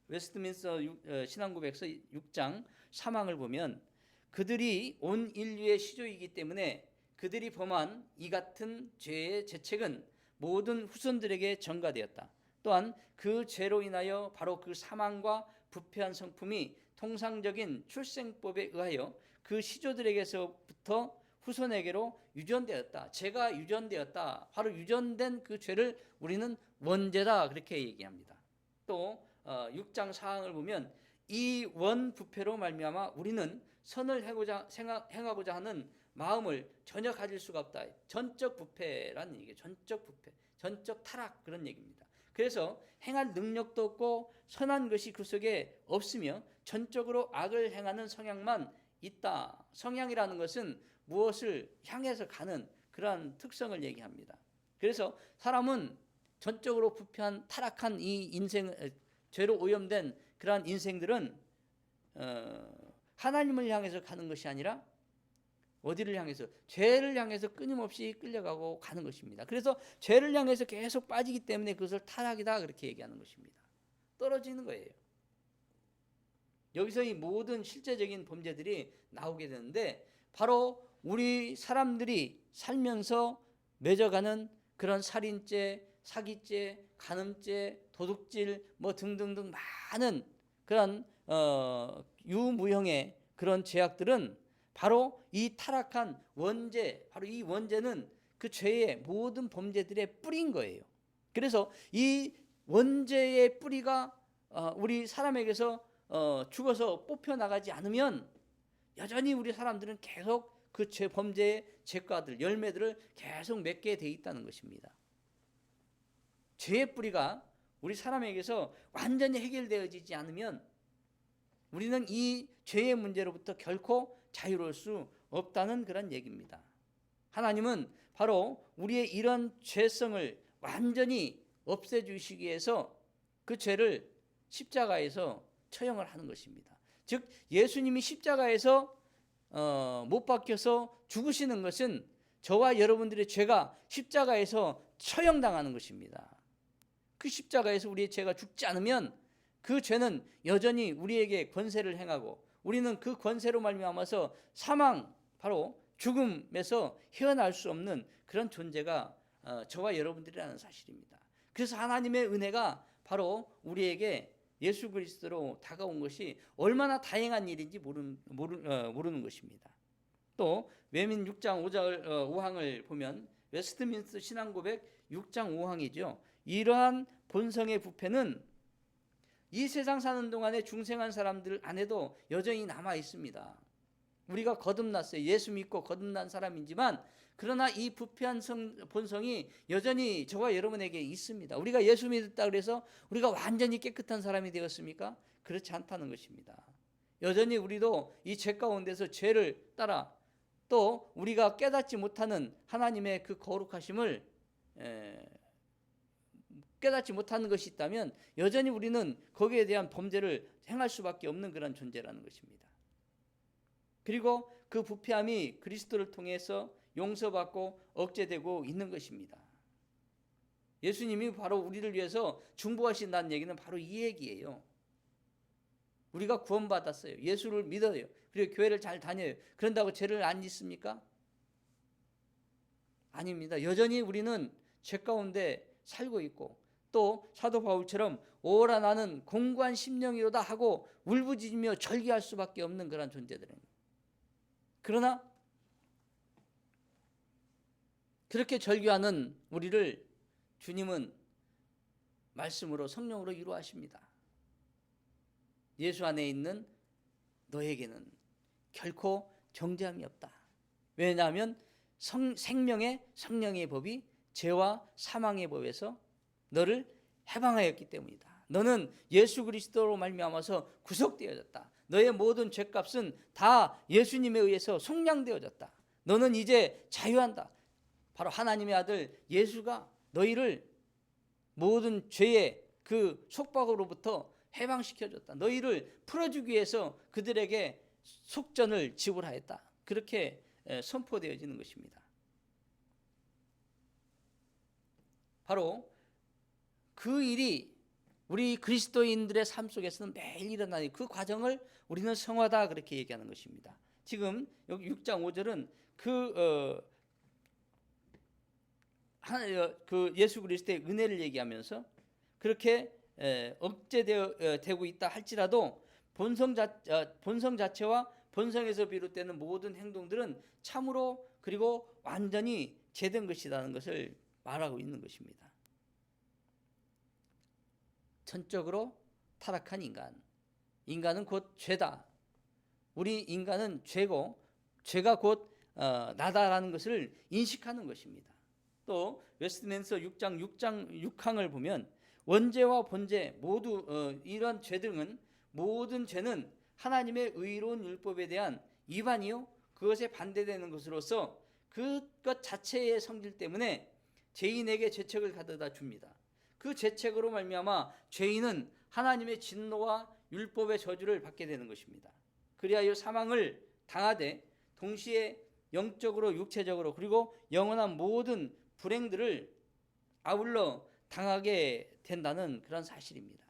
웨스트민스터 신앙고백서 6장 3항을 보면 그들이 온 인류의 시조이기 때문에 그들이 범한 이 같은 죄의 죄책은 모든 후손들에게 전가되었다. 또한 그 죄로 인하여 바로 그 사망과 부패한 성품이 통상적인 출생법에 의하여 그 시조들에게서부터 후손에게로 유전되었다. 죄가 유전되었다. 바로 유전된 그 죄를 우리는 원죄다, 그렇게 얘기합니다. 또 6장 4항을 보면 이 원부패로 말미암아 우리는 선을 행하고자 하는 마음을 전혀 가질 수가 없다. 전적 부패라는 얘기예요. 전적 부패, 전적 타락, 그런 얘기입니다. 그래서 행할 능력도 없고 선한 것이 그 속에 없으며 전적으로 악을 행하는 성향만 있다. 성향이라는 것은 무엇을 향해서 가는 그러한 특성을 얘기합니다. 그래서 사람은 전적으로 부패한 타락한 이 인생, 죄로 오염된 그러한 인생들은 하나님을 향해서 가는 것이 아니라 어디를 향해서? 죄를 향해서 끊임없이 끌려가고 가는 것입니다. 그래서 죄를 향해서 계속 빠지기 때문에 그것을 타락이다, 그렇게 얘기하는 것입니다. 떨어지는 거예요. 여기서 이 모든 실제적인 범죄들이 나오게 되는데 바로 우리 사람들이 살면서 맺어가는 그런 살인죄, 사기죄, 간음죄, 도둑질 뭐 등등등 많은 그런 유무형의 그런 죄악들은 바로 이 타락한 원죄, 바로 이 원죄는 그 죄의 모든 범죄들의 뿌리인 거예요. 그래서 이 원죄의 뿌리가 우리 사람에게서 죽어서 뽑혀 나가지 않으면 여전히 우리 사람들은 계속 그 범죄의 죄과들, 열매들을 계속 맺게 돼 있다는 것입니다. 죄의 뿌리가 우리 사람에게서 완전히 해결되어지지 않으면 우리는 이 죄의 문제로부터 결코 자유로울 수 없다는 그런 얘기입니다. 하나님은 바로 우리의 이런 죄성을 완전히 없애주시기 위해서 그 죄를 십자가에서 처형을 하는 것입니다. 즉 예수님이 십자가에서 못 박혀서 죽으시는 것은 저와 여러분들의 죄가 십자가에서 처형당하는 것입니다. 그 십자가에서 우리의 죄가 죽지 않으면 그 죄는 여전히 우리에게 권세를 행하고 우리는 그 권세로 말미암아서 사망, 바로 죽음에서 헤어날 수 없는 그런 존재가 저와 여러분들이라는 사실입니다. 그래서 하나님의 은혜가 바로 우리에게 예수 그리스도로 다가온 것이 얼마나 다행한 일인지 모르는 것입니다. 또 외민 6장 5항을 보면 웨스트민스터 신앙고백 6장 5항이죠. 이러한 본성의 부패는 이 세상 사는 동안에 중생한 사람들 안에도 여전히 남아 있습니다. 우리가 거듭났어요. 예수 믿고 거듭난 사람이지만 그러나 이 부패한 본성이 여전히 저와 여러분에게 있습니다. 우리가 예수 믿었다 그래서 우리가 완전히 깨끗한 사람이 되었습니까? 그렇지 않다는 것입니다. 여전히 우리도 이 죄 가운데서 죄를 따라 또 우리가 깨닫지 못하는 하나님의 그 거룩하심을 깨닫지 못하는 것이 있다면 여전히 우리는 거기에 대한 범죄를 행할 수밖에 없는 그런 존재라는 것입니다. 그리고 그 부패함이 그리스도를 통해서 용서받고 억제되고 있는 것입니다. 예수님이 바로 우리를 위해서 중보하신다는 얘기는 바로 이 얘기예요. 우리가 구원받았어요. 예수를 믿어요. 그리고 교회를 잘 다녀요. 그런다고 죄를 안 짓습니까? 아닙니다. 여전히 우리는 죄 가운데 살고 있고 또 사도 바울처럼 오라 나는 공고한 심령이로다 하고 울부짖으며 절규할 수밖에 없는 그런 존재들입니다. 그러나 그렇게 절규하는 우리를 주님은 말씀으로 성령으로 위로하십니다. 예수 안에 있는 너에게는 결코 정죄함이 없다. 왜냐하면 생명의 성령의 법이 죄와 사망의 법에서 너를 해방하였기 때문이다. 너는 예수 그리스도로 말미암아서 구속되어졌다. 너의 모든 죄값은 다 예수님에 의해서 속량되어졌다. 너는 이제 자유한다. 바로 하나님의 아들 예수가 너희를 모든 죄의 그 속박으로부터 해방시켜줬다. 너희를 풀어주기 위해서 그들에게 속전을 지불하였다. 그렇게 선포되어지는 것입니다. 바로 그 일이 우리 그리스도인들의 삶 속에서는 매일 일어나는 그 과정을 우리는 성화다 그렇게 얘기하는 것입니다. 지금 여기 6장 5절은 그 예수 그리스도의 은혜를 얘기하면서 그렇게 억제되고 있다 할지라도 본성 자체와 본성에서 비롯되는 모든 행동들은 참으로 그리고 완전히 죄된 것이라는 것을 말하고 있는 것입니다. 전적으로 타락한 인간은 곧 죄다. 우리 인간은 죄고 죄가 곧 나다라는 것을 인식하는 것입니다. 또 웨스트민스터 6항을 보면 원죄와 본죄 모두 이런 죄들은 모든 죄는 하나님의 의로운 율법에 대한 위반이요 그것에 반대되는 것으로서 그것 자체의 성질 때문에 죄인에게 죄책을 가져다 줍니다. 그 죄책으로 말미암아 죄인은 하나님의 진노와 율법의 저주를 받게 되는 것입니다. 그리하여 사망을 당하되 동시에 영적으로 육체적으로 그리고 영원한 모든 불행들을 아울러 당하게 된다는 그런 사실입니다.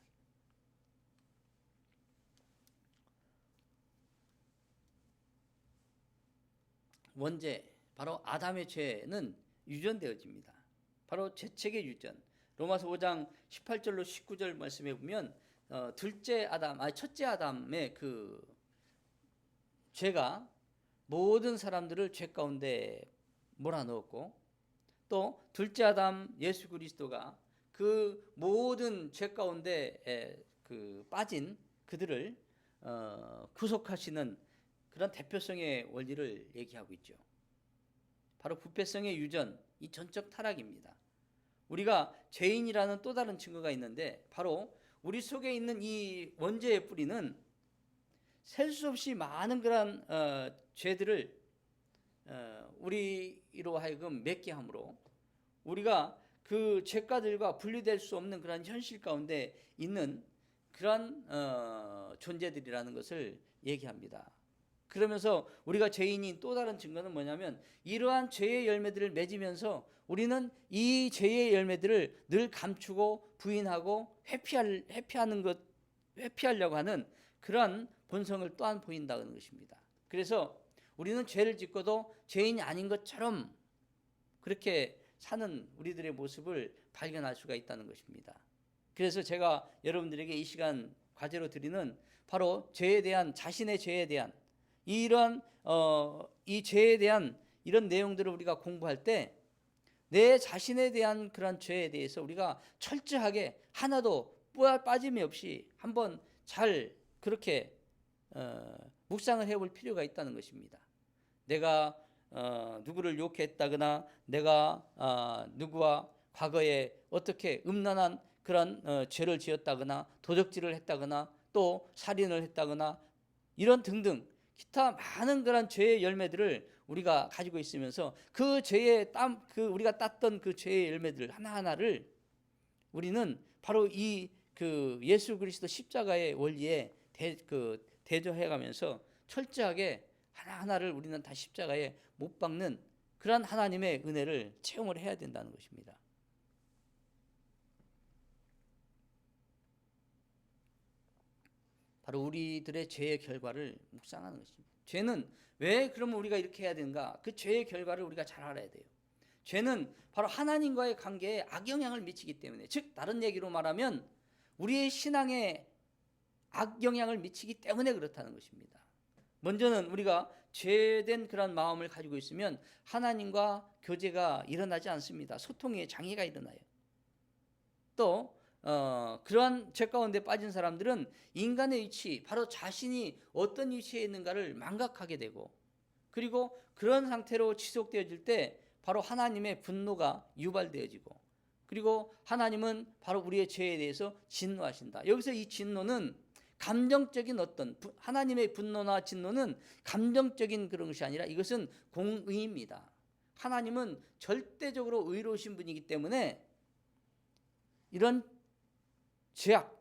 원죄, 바로 아담의 죄는 유전되어집니다. 바로 죄책의 유전. 로마서 5장 18절로 19절 말씀해 보면 첫째 아담의 그 죄가 모든 사람들을 죄 가운데 몰아넣었고, 또 둘째 아담 예수 그리스도가 그 모든 죄 가운데 그 빠진 그들을 구속하시는 그런 대표성의 원리를 얘기하고 있죠. 바로 부패성의 유전, 이 전적 타락입니다. 우리가 죄인이라는 또 다른 증거가 있는데, 바로 우리 속에 있는 이 원죄의 뿌리는 셀 수 없이 많은 그런 죄들을 우리로 하여금 맺게 함으로 우리가 그 죄가들과 분리될 수 없는 그런 현실 가운데 있는 그런 존재들이라는 것을 얘기합니다. 그러면서 우리가 죄인인 또 다른 증거는 뭐냐면, 이러한 죄의 열매들을 맺으면서 우리는 이 죄의 열매들을 늘 감추고 부인하고 회피하려고 하는 그러한 본성을 또한 보인다는 것입니다. 그래서 우리는 죄를 짓고도 죄인이 아닌 것처럼 그렇게 사는 우리들의 모습을 발견할 수가 있다는 것입니다. 그래서 제가 여러분들에게 이 시간 과제로 드리는 바로 죄에 대한, 자신의 죄에 대한 이런 이 죄에 대한 이런 내용들을 우리가 공부할 때 내 자신에 대한 그런 죄에 대해서 우리가 철저하게 하나도 빠짐이 없이 한번 잘 그렇게 묵상을 해볼 필요가 있다는 것입니다. 내가 누구를 욕했다거나, 내가 누구와 과거에 어떻게 음란한 그런 죄를 지었다거나, 도적질을 했다거나, 또 살인을 했다거나, 이런 등등 기타 많은 그런 죄의 열매들을 우리가 가지고 있으면서 그 죄의 우리가 땄던 그 죄의 열매들 하나하나를 우리는 바로 이 그 예수 그리스도 십자가의 원리에 대조해가면서 철저하게 하나하나를 우리는 다 십자가에 못 박는 그런 하나님의 은혜를 체험을 해야 된다는 것입니다. 바로 우리들의 죄의 결과를 묵상하는 것입니다. 죄는 왜 그러면 우리가 이렇게 해야 되는가? 그 죄의 결과를 우리가 잘 알아야 돼요. 죄는 바로 하나님과의 관계에 악영향을 미치기 때문에, 즉 다른 얘기로 말하면 우리의 신앙에 악영향을 미치기 때문에 그렇다는 것입니다. 먼저는 우리가 죄된 그런 마음을 가지고 있으면 하나님과 교제가 일어나지 않습니다. 소통에 장애가 일어나요. 또 그러한 죄 가운데 빠진 사람들은 인간의 위치, 바로 자신이 어떤 위치에 있는가를 망각하게 되고, 그리고 그런 상태로 지속되어질 때 바로 하나님의 분노가 유발되어지고, 그리고 하나님은 바로 우리의 죄에 대해서 진노하신다. 여기서 이 진노는 감정적인 하나님의 분노나 진노는 감정적인 그런 것이 아니라 이것은 공의입니다. 하나님은 절대적으로 의로우신 분이기 때문에 이런 죄악,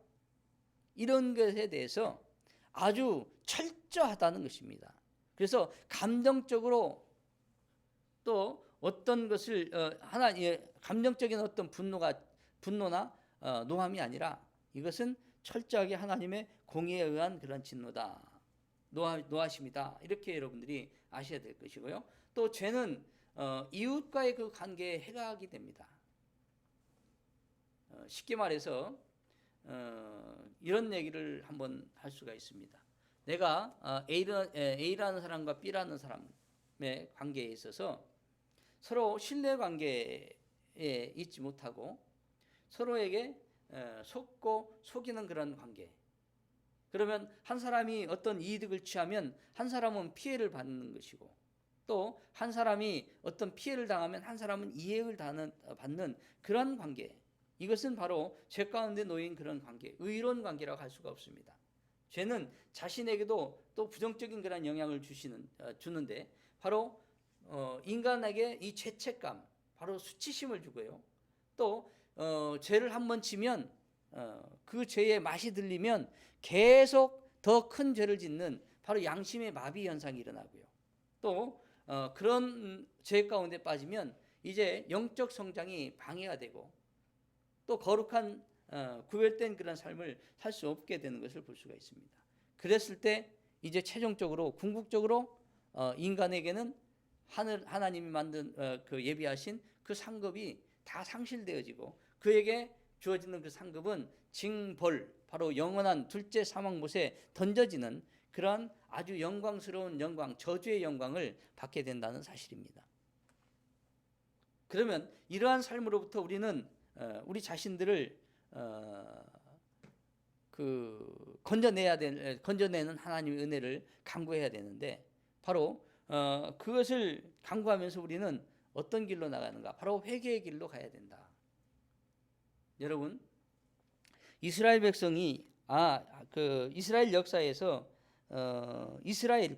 이런 것에 대해서 아주 철저하다는 것입니다. 그래서 감정적으로 또 어떤 것을 감정적인 어떤 분노나 노함이 아니라 이것은 철저하게 하나님의 공의에 의한 그런 진노다, 노하심이다, 이렇게 여러분들이 아셔야 될 것이고요. 또 죄는 이웃과의 그 관계에 해가 하게 됩니다. 쉽게 말해서 이런 얘기를 한번 할 수가 있습니다. 내가 A라는 사람과 B라는 사람의 관계에 있어서 서로 신뢰 관계에 있지 못하고 서로에게 속고 속이는 그런 관계. 그러면 한 사람이 어떤 이득을 취하면 한 사람은 피해를 받는 것이고, 또 한 사람이 어떤 피해를 당하면 한 사람은 이익을 받는 그런 관계. 이것은 바로 죄 가운데 놓인 그런 관계, 의로운 관계라고 할 수가 없습니다. 죄는 자신에게도 또 부정적인 그런 영향을 주는데, 바로 인간에게 이 죄책감, 바로 수치심을 주고요. 또 죄를 한번 지면 그 죄의 맛이 들리면 계속 더 큰 죄를 짓는 바로 양심의 마비 현상이 일어나고요. 또 그런 죄 가운데 빠지면 이제 영적 성장이 방해가 되고, 또 거룩한 구별된 그런 삶을 살 수 없게 되는 것을 볼 수가 있습니다. 그랬을 때 이제 최종적으로 궁극적으로 인간에게는 하나님이 만든 그 예비하신 그 상급이 다 상실되어지고 그에게 주어지는 그 상급은 징벌, 바로 영원한 둘째 사망 못에 던져지는 그런 아주 영광스러운 영광, 저주의 영광을 받게 된다는 사실입니다. 그러면 이러한 삶으로부터 우리는 우리 자신들을 건져내는 하나님의 은혜를 간구해야 되는데, 바로 그것을 간구하면서 우리는 어떤 길로 나가는가? 바로 회개의 길로 가야 된다. 여러분, 이스라엘 백성이 이스라엘 역사에서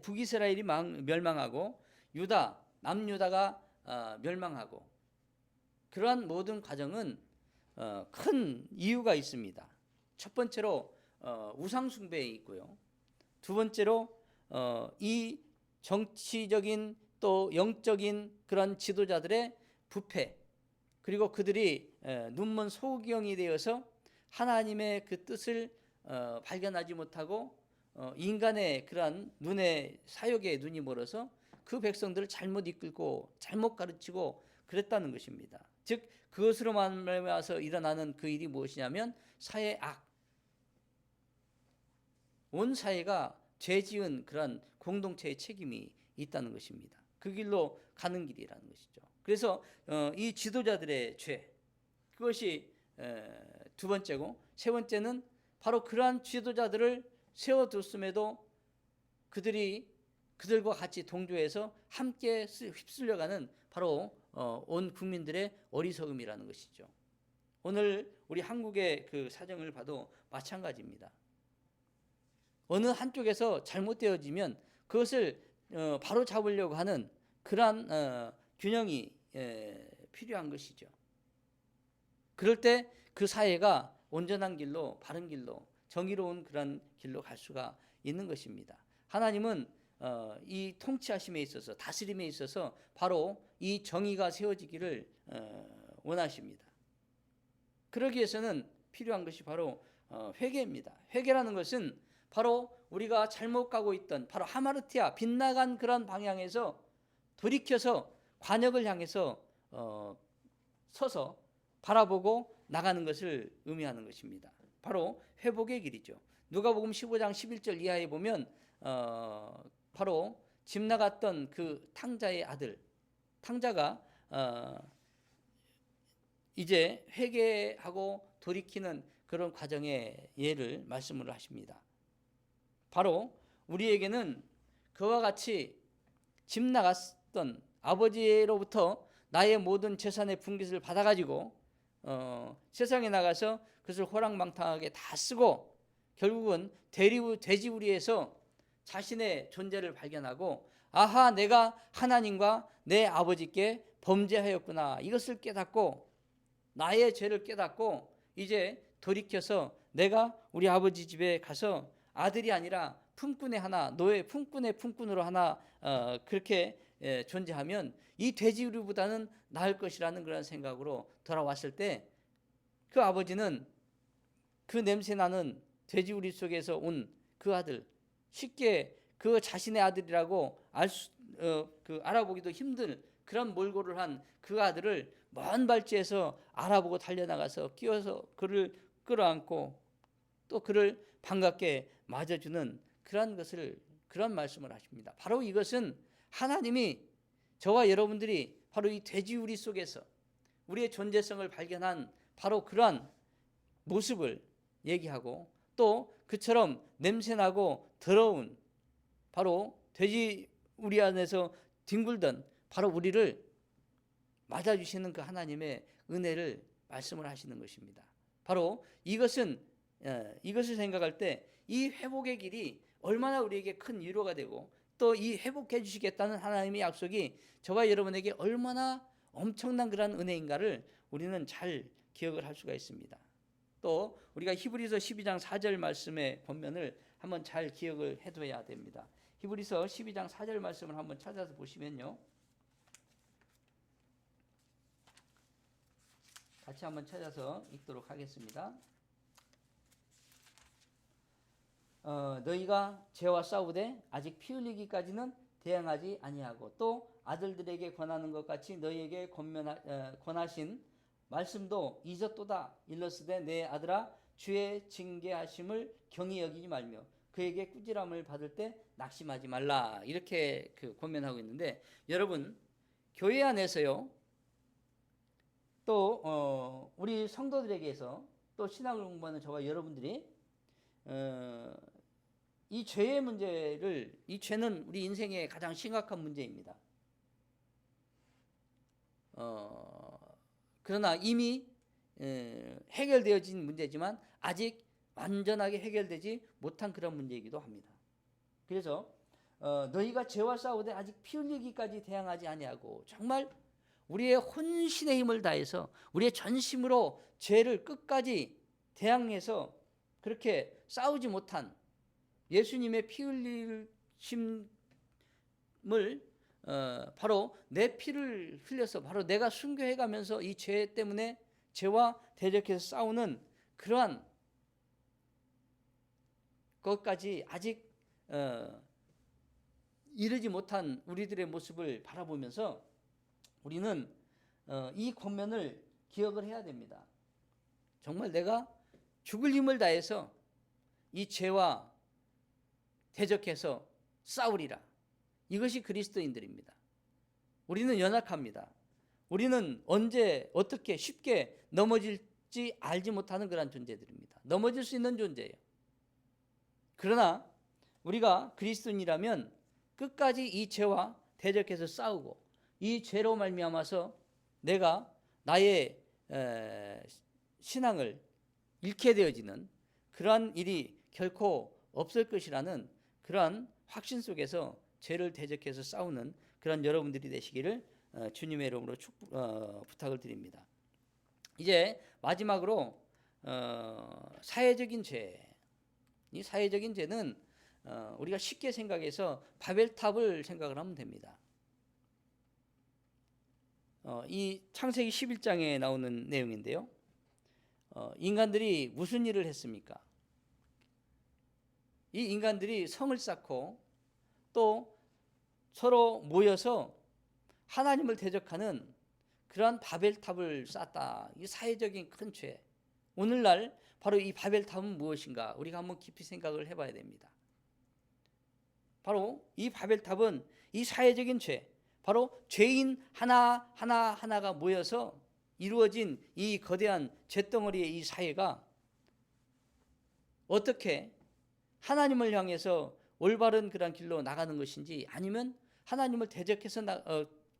북이스라엘이 멸망하고 남유다가 멸망하고, 그러한 모든 과정은 큰 이유가 있습니다. 첫 번째로 우상 숭배에 있고요. 두 번째로 이 정치적인 또 영적인 그런 지도자들의 부패, 그리고 그들이 눈먼 소경이 되어서 하나님의 그 뜻을 발견하지 못하고 인간의 그러한 사욕에 눈이 멀어서 그 백성들을 잘못 이끌고 잘못 가르치고 그랬다는 것입니다. 즉 그것으로 말미암아서 일어나는 그 일이 무엇이냐면 사회의 악, 온 사회가 죄 지은 그런 공동체의 책임이 있다는 것입니다. 그 길로 가는 길이라는 것이죠. 그래서 이 지도자들의 죄, 그것이 두 번째고, 세 번째는 바로 그러한 지도자들을 세워뒀음에도 그들과 같이 동조해서 함께 휩쓸려가는 바로 온 국민들의 어리석음이라는 것이죠. 오늘 우리 한국의 그 사정을 봐도 마찬가지입니다. 어느 한쪽에서 잘못되어지면 그것을 바로 잡으려고 하는 그러한 균형이 필요한 것이죠. 그럴 때 그 사회가 온전한 길로, 바른 길로, 정의로운 그런 길로 갈 수가 있는 것입니다. 하나님은 이 통치하심에 있어서, 다스림에 있어서 바로 이 정의가 세워지기를 원하십니다. 그러기 위해서는 필요한 것이 바로 회개입니다. 회개라는 것은 바로 우리가 잘못 가고 있던 바로 하마르티아, 빗나간 그런 방향에서 돌이켜서 관역을 향해서 서서 바라보고 나가는 것을 의미하는 것입니다. 바로 회복의 길이죠. 누가복음 15장 11절 이하에 보면 바로 집 나갔던 그 탕자의 아들, 탕자가 이제 회개하고 돌이키는 그런 과정의 예를 말씀을 하십니다. 바로 우리에게는 그와 같이 집 나갔던 아버지로부터 나의 모든 재산의 분깃을 받아가지고 세상에 나가서 그것을 호랑방탕하게 다 쓰고 결국은 돼지우리에서 자신의 존재를 발견하고, 아하, 내가 하나님과 내 아버지께 범죄하였구나, 이것을 깨닫고 나의 죄를 깨닫고 이제 돌이켜서 내가 우리 아버지 집에 가서 아들이 아니라 품꾼의 하나, 노예 품꾼의 품꾼으로 하나 그렇게 존재하면 이 돼지우리보다는 나을 것이라는 그런 생각으로 돌아왔을 때, 그 아버지는 그 냄새나는 돼지우리 속에서 온 그 아들, 쉽게 그 자신의 아들이라고 알아보기도 힘든 그런 몰골을 한 그 아들을 먼 발치에서 알아보고 달려나가서 끼워서 그를 끌어안고 또 그를 반갑게 맞아주는 그런 말씀을 하십니다. 바로 이것은 하나님이 저와 여러분들이 바로 이 돼지우리 속에서 우리의 존재성을 발견한 바로 그러한 모습을 얘기하고, 또 그처럼 냄새나고 더러운 바로 돼지우리 안에서 뒹굴던 바로 우리를 맞아주시는 그 하나님의 은혜를 말씀을 하시는 것입니다. 바로 이것을 생각할 때 이 회복의 길이 얼마나 우리에게 큰 위로가 되고, 또 이 회복해 주시겠다는 하나님의 약속이 저와 여러분에게 얼마나 엄청난 그런 은혜인가를 우리는 잘 기억을 할 수가 있습니다. 또 우리가 히브리서 12장 4절 말씀의 본면을 한번 잘 기억을 해둬야 됩니다. 히브리서 12장 4절 말씀을 한번 찾아서 보시면요, 같이 한번 찾아서 읽도록 하겠습니다. 너희가 죄와 싸우되 아직 피 흘리기까지는 대항하지 아니하고 또 아들들에게 권하는 것 같이 너희에게 권하신 말씀도 잊었도다. 일러스되 내 아들아 주의 징계하심을 경히 여기지 말며 그에게 꾸지람을 받을 때 낙심하지 말라. 이렇게 권면하고 있는데, 여러분 교회 안에서요, 또 우리 성도들에게서, 또 신학을 공부하는 저와 여러분들이 이 죄의 문제를, 이 죄는 우리 인생의 가장 심각한 문제입니다. 그러나 이미 해결되어진 문제지만 아직 완전하게 해결되지 못한 그런 문제이기도 합니다. 그래서 너희가 죄와 싸우되 아직 피 흘리기까지 대항하지 아니하고, 정말 우리의 혼신의 힘을 다해서 우리의 전심으로 죄를 끝까지 대항해서 그렇게 싸우지 못한 예수님의 피 흘리심을 바로 내 피를 흘려서 바로 내가 순교해 가면서 이 죄 때문에 죄와 대적해서 싸우는 그러한 것까지 아직 이르지 못한 우리들의 모습을 바라보면서 우리는 이 권면을 기억을 해야 됩니다. 정말 내가 죽을 힘을 다해서 이 죄와 대적해서 싸우리라. 이것이 그리스도인들입니다. 우리는 연약합니다. 우리는 언제 어떻게 쉽게 넘어질지 알지 못하는 그런 존재들입니다. 넘어질 수 있는 존재예요. 그러나 우리가 그리스도인이라면 끝까지 이 죄와 대적해서 싸우고, 이 죄로 말미암아서 내가 나의 신앙을 잃게 되어지는 그러한 일이 결코 없을 것이라는 그러한 확신 속에서 죄를 대적해서 싸우는 그런 여러분들이 되시기를 주님의 이름으로 부탁을 드립니다. 이제 마지막으로 사회적인 죄. 이 사회적인 죄는 우리가 쉽게 생각해서 바벨탑을 생각을 하면 됩니다. 이 창세기 11장에 나오는 내용인데요. 인간들이 무슨 일을 했습니까? 이 인간들이 성을 쌓고 또 서로 모여서 하나님을 대적하는 그러한 바벨탑을 쌓았다. 이 사회적인 큰 죄. 오늘날 바로 이 바벨탑은 무엇인가? 우리가 한번 깊이 생각을 해봐야 됩니다. 바로 이 바벨탑은 이 사회적인 죄, 바로 죄인 하나가 모여서 이루어진 이 거대한 죄덩어리의 이 사회가 어떻게 하나님을 향해서 올바른 그런 길로 나가는 것인지, 아니면 하나님을 대적해서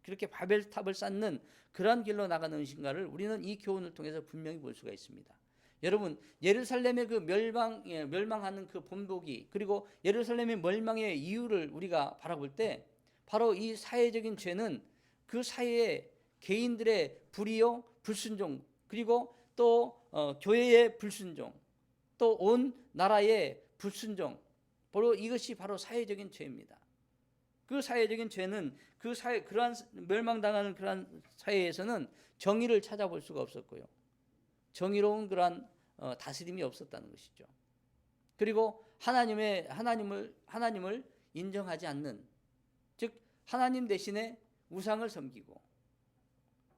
그렇게 바벨탑을 쌓는 그러한 길로 나가는 것인가를 우리는 이 교훈을 통해서 분명히 볼 수가 있습니다. 여러분, 예루살렘의 그 멸망하는 그 본보기, 그리고 예루살렘의 멸망의 이유를 우리가 바라볼 때 바로 이 사회적인 죄는 그 사회의 개인들의 불의요, 불순종, 그리고 또 교회의 불순종, 또 온 나라의 불순종, 바로 이것이 바로 사회적인 죄입니다. 그 사회적인 죄는 그 사회, 그러한 멸망당하는 그러한 사회에서는 정의를 찾아볼 수가 없었고요. 정의로운 그러한 다스림이 없었다는 것이죠. 그리고 하나님을 인정하지 않는, 즉 하나님 대신에 우상을 섬기고,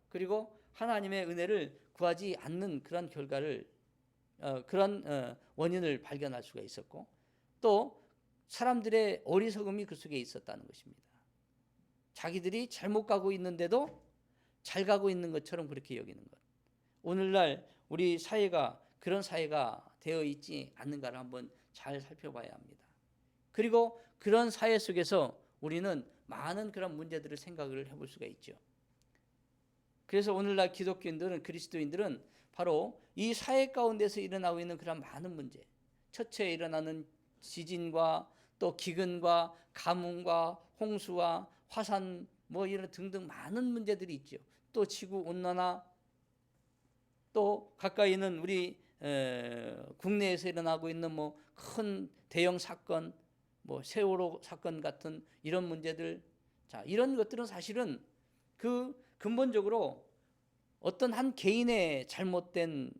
그리고 하나님의 은혜를 구하지 않는 그런 결과를 그런 원인을 발견할 수가 있었고, 또 사람들의 어리석음이 그 속에 있었다는 것입니다. 자기들이 잘못 가고 있는데도 잘 가고 있는 것처럼 그렇게 여기는 것. 오늘날 우리 사회가 그런 사회가 되어 있지 않는가를 한번 잘 살펴봐야 합니다. 그리고 그런 사회 속에서 우리는 많은 그런 문제들을 생각을 해볼 수가 있죠. 그래서 오늘날 기독교인들은, 그리스도인들은 바로 이 사회 가운데서 일어나고 있는 그런 많은 문제, 첫째 일어나는 지진과 또 기근과 가뭄과 홍수와 화산 뭐 이런 등등 많은 문제들이 있죠. 또 지구 온난화, 또 가까이 있는 우리 국내에서 일어나고 있는 뭐 큰 대형 사건, 뭐 세월호 사건 같은 이런 문제들, 자, 이런 것들은 사실은 그 근본적으로 어떤 한 개인의 잘못된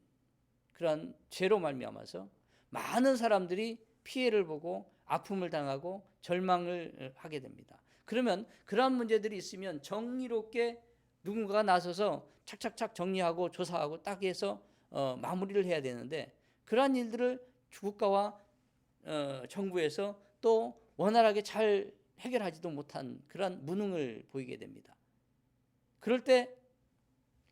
그런 죄로 말미암아서 많은 사람들이 피해를 보고 아픔을 당하고 절망을 하게 됩니다. 그러면 그러한 문제들이 있으면 정의롭게 누군가가 나서서 착착착 정리하고 조사하고 딱 해서 마무리를 해야 되는데, 그러한 일들을 국가와 정부에서 또 원활하게 잘 해결하지도 못한 그러한 무능을 보이게 됩니다. 그럴 때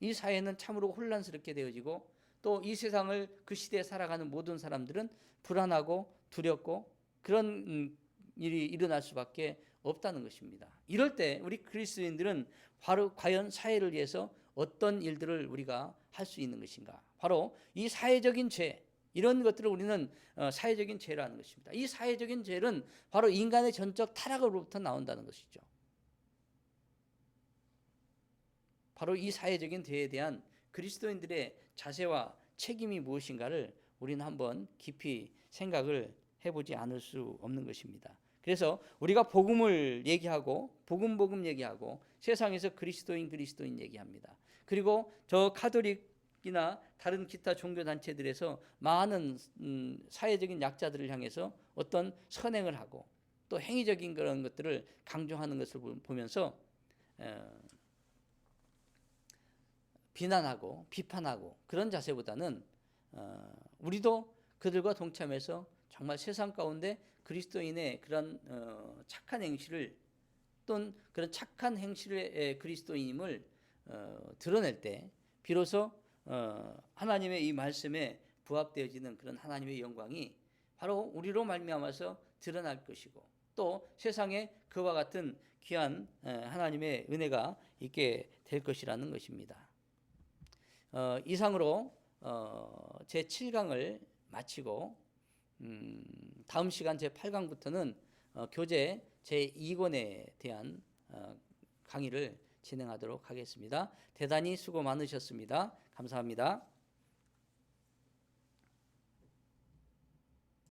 이 사회는 참으로 혼란스럽게 되어지고, 또 이 세상을, 그 시대에 살아가는 모든 사람들은 불안하고 두렵고 그런 일이 일어날 수밖에 없다는 것입니다. 이럴 때 우리 그리스도인들은 바로 과연 사회를 위해서 어떤 일들을 우리가 할 수 있는 것인가? 바로 이 사회적인 죄, 이런 것들을 우리는 사회적인 죄라는 것입니다. 이 사회적인 죄는 바로 인간의 전적 타락으로부터 나온다는 것이죠. 바로 이 사회적인 죄에 대한 그리스도인들의 자세와 책임이 무엇인가를 우리는 한번 깊이 생각을 해보지 않을 수 없는 것입니다. 그래서 우리가 복음을 얘기하고 복음 얘기하고 세상에서 그리스도인 얘기합니다. 그리고 저 카톨릭이나 다른 기타 종교단체들에서 많은 사회적인 약자들을 향해서 어떤 선행을 하고 또 행위적인 그런 것들을 강조하는 것을 보면서 비난하고 비판하고 그런 자세보다는 우리도 그들과 동참해서 정말 세상 가운데 그리스도인의 그런 착한 행실을, 또는 그런 착한 행실의 그리스도인임을 드러낼 때 비로소 하나님의 이 말씀에 부합되어지는 그런 하나님의 영광이 바로 우리로 말미암아서 드러날 것이고, 또 세상에 그와 같은 귀한 하나님의 은혜가 있게 될 것이라는 것입니다. 이상으로 제 7강을 마치고 다음 시간 제 8강부터는 교재 제 2권에 대한 강의를 진행하도록 하겠습니다. 대단히 수고 많으셨습니다. 감사합니다.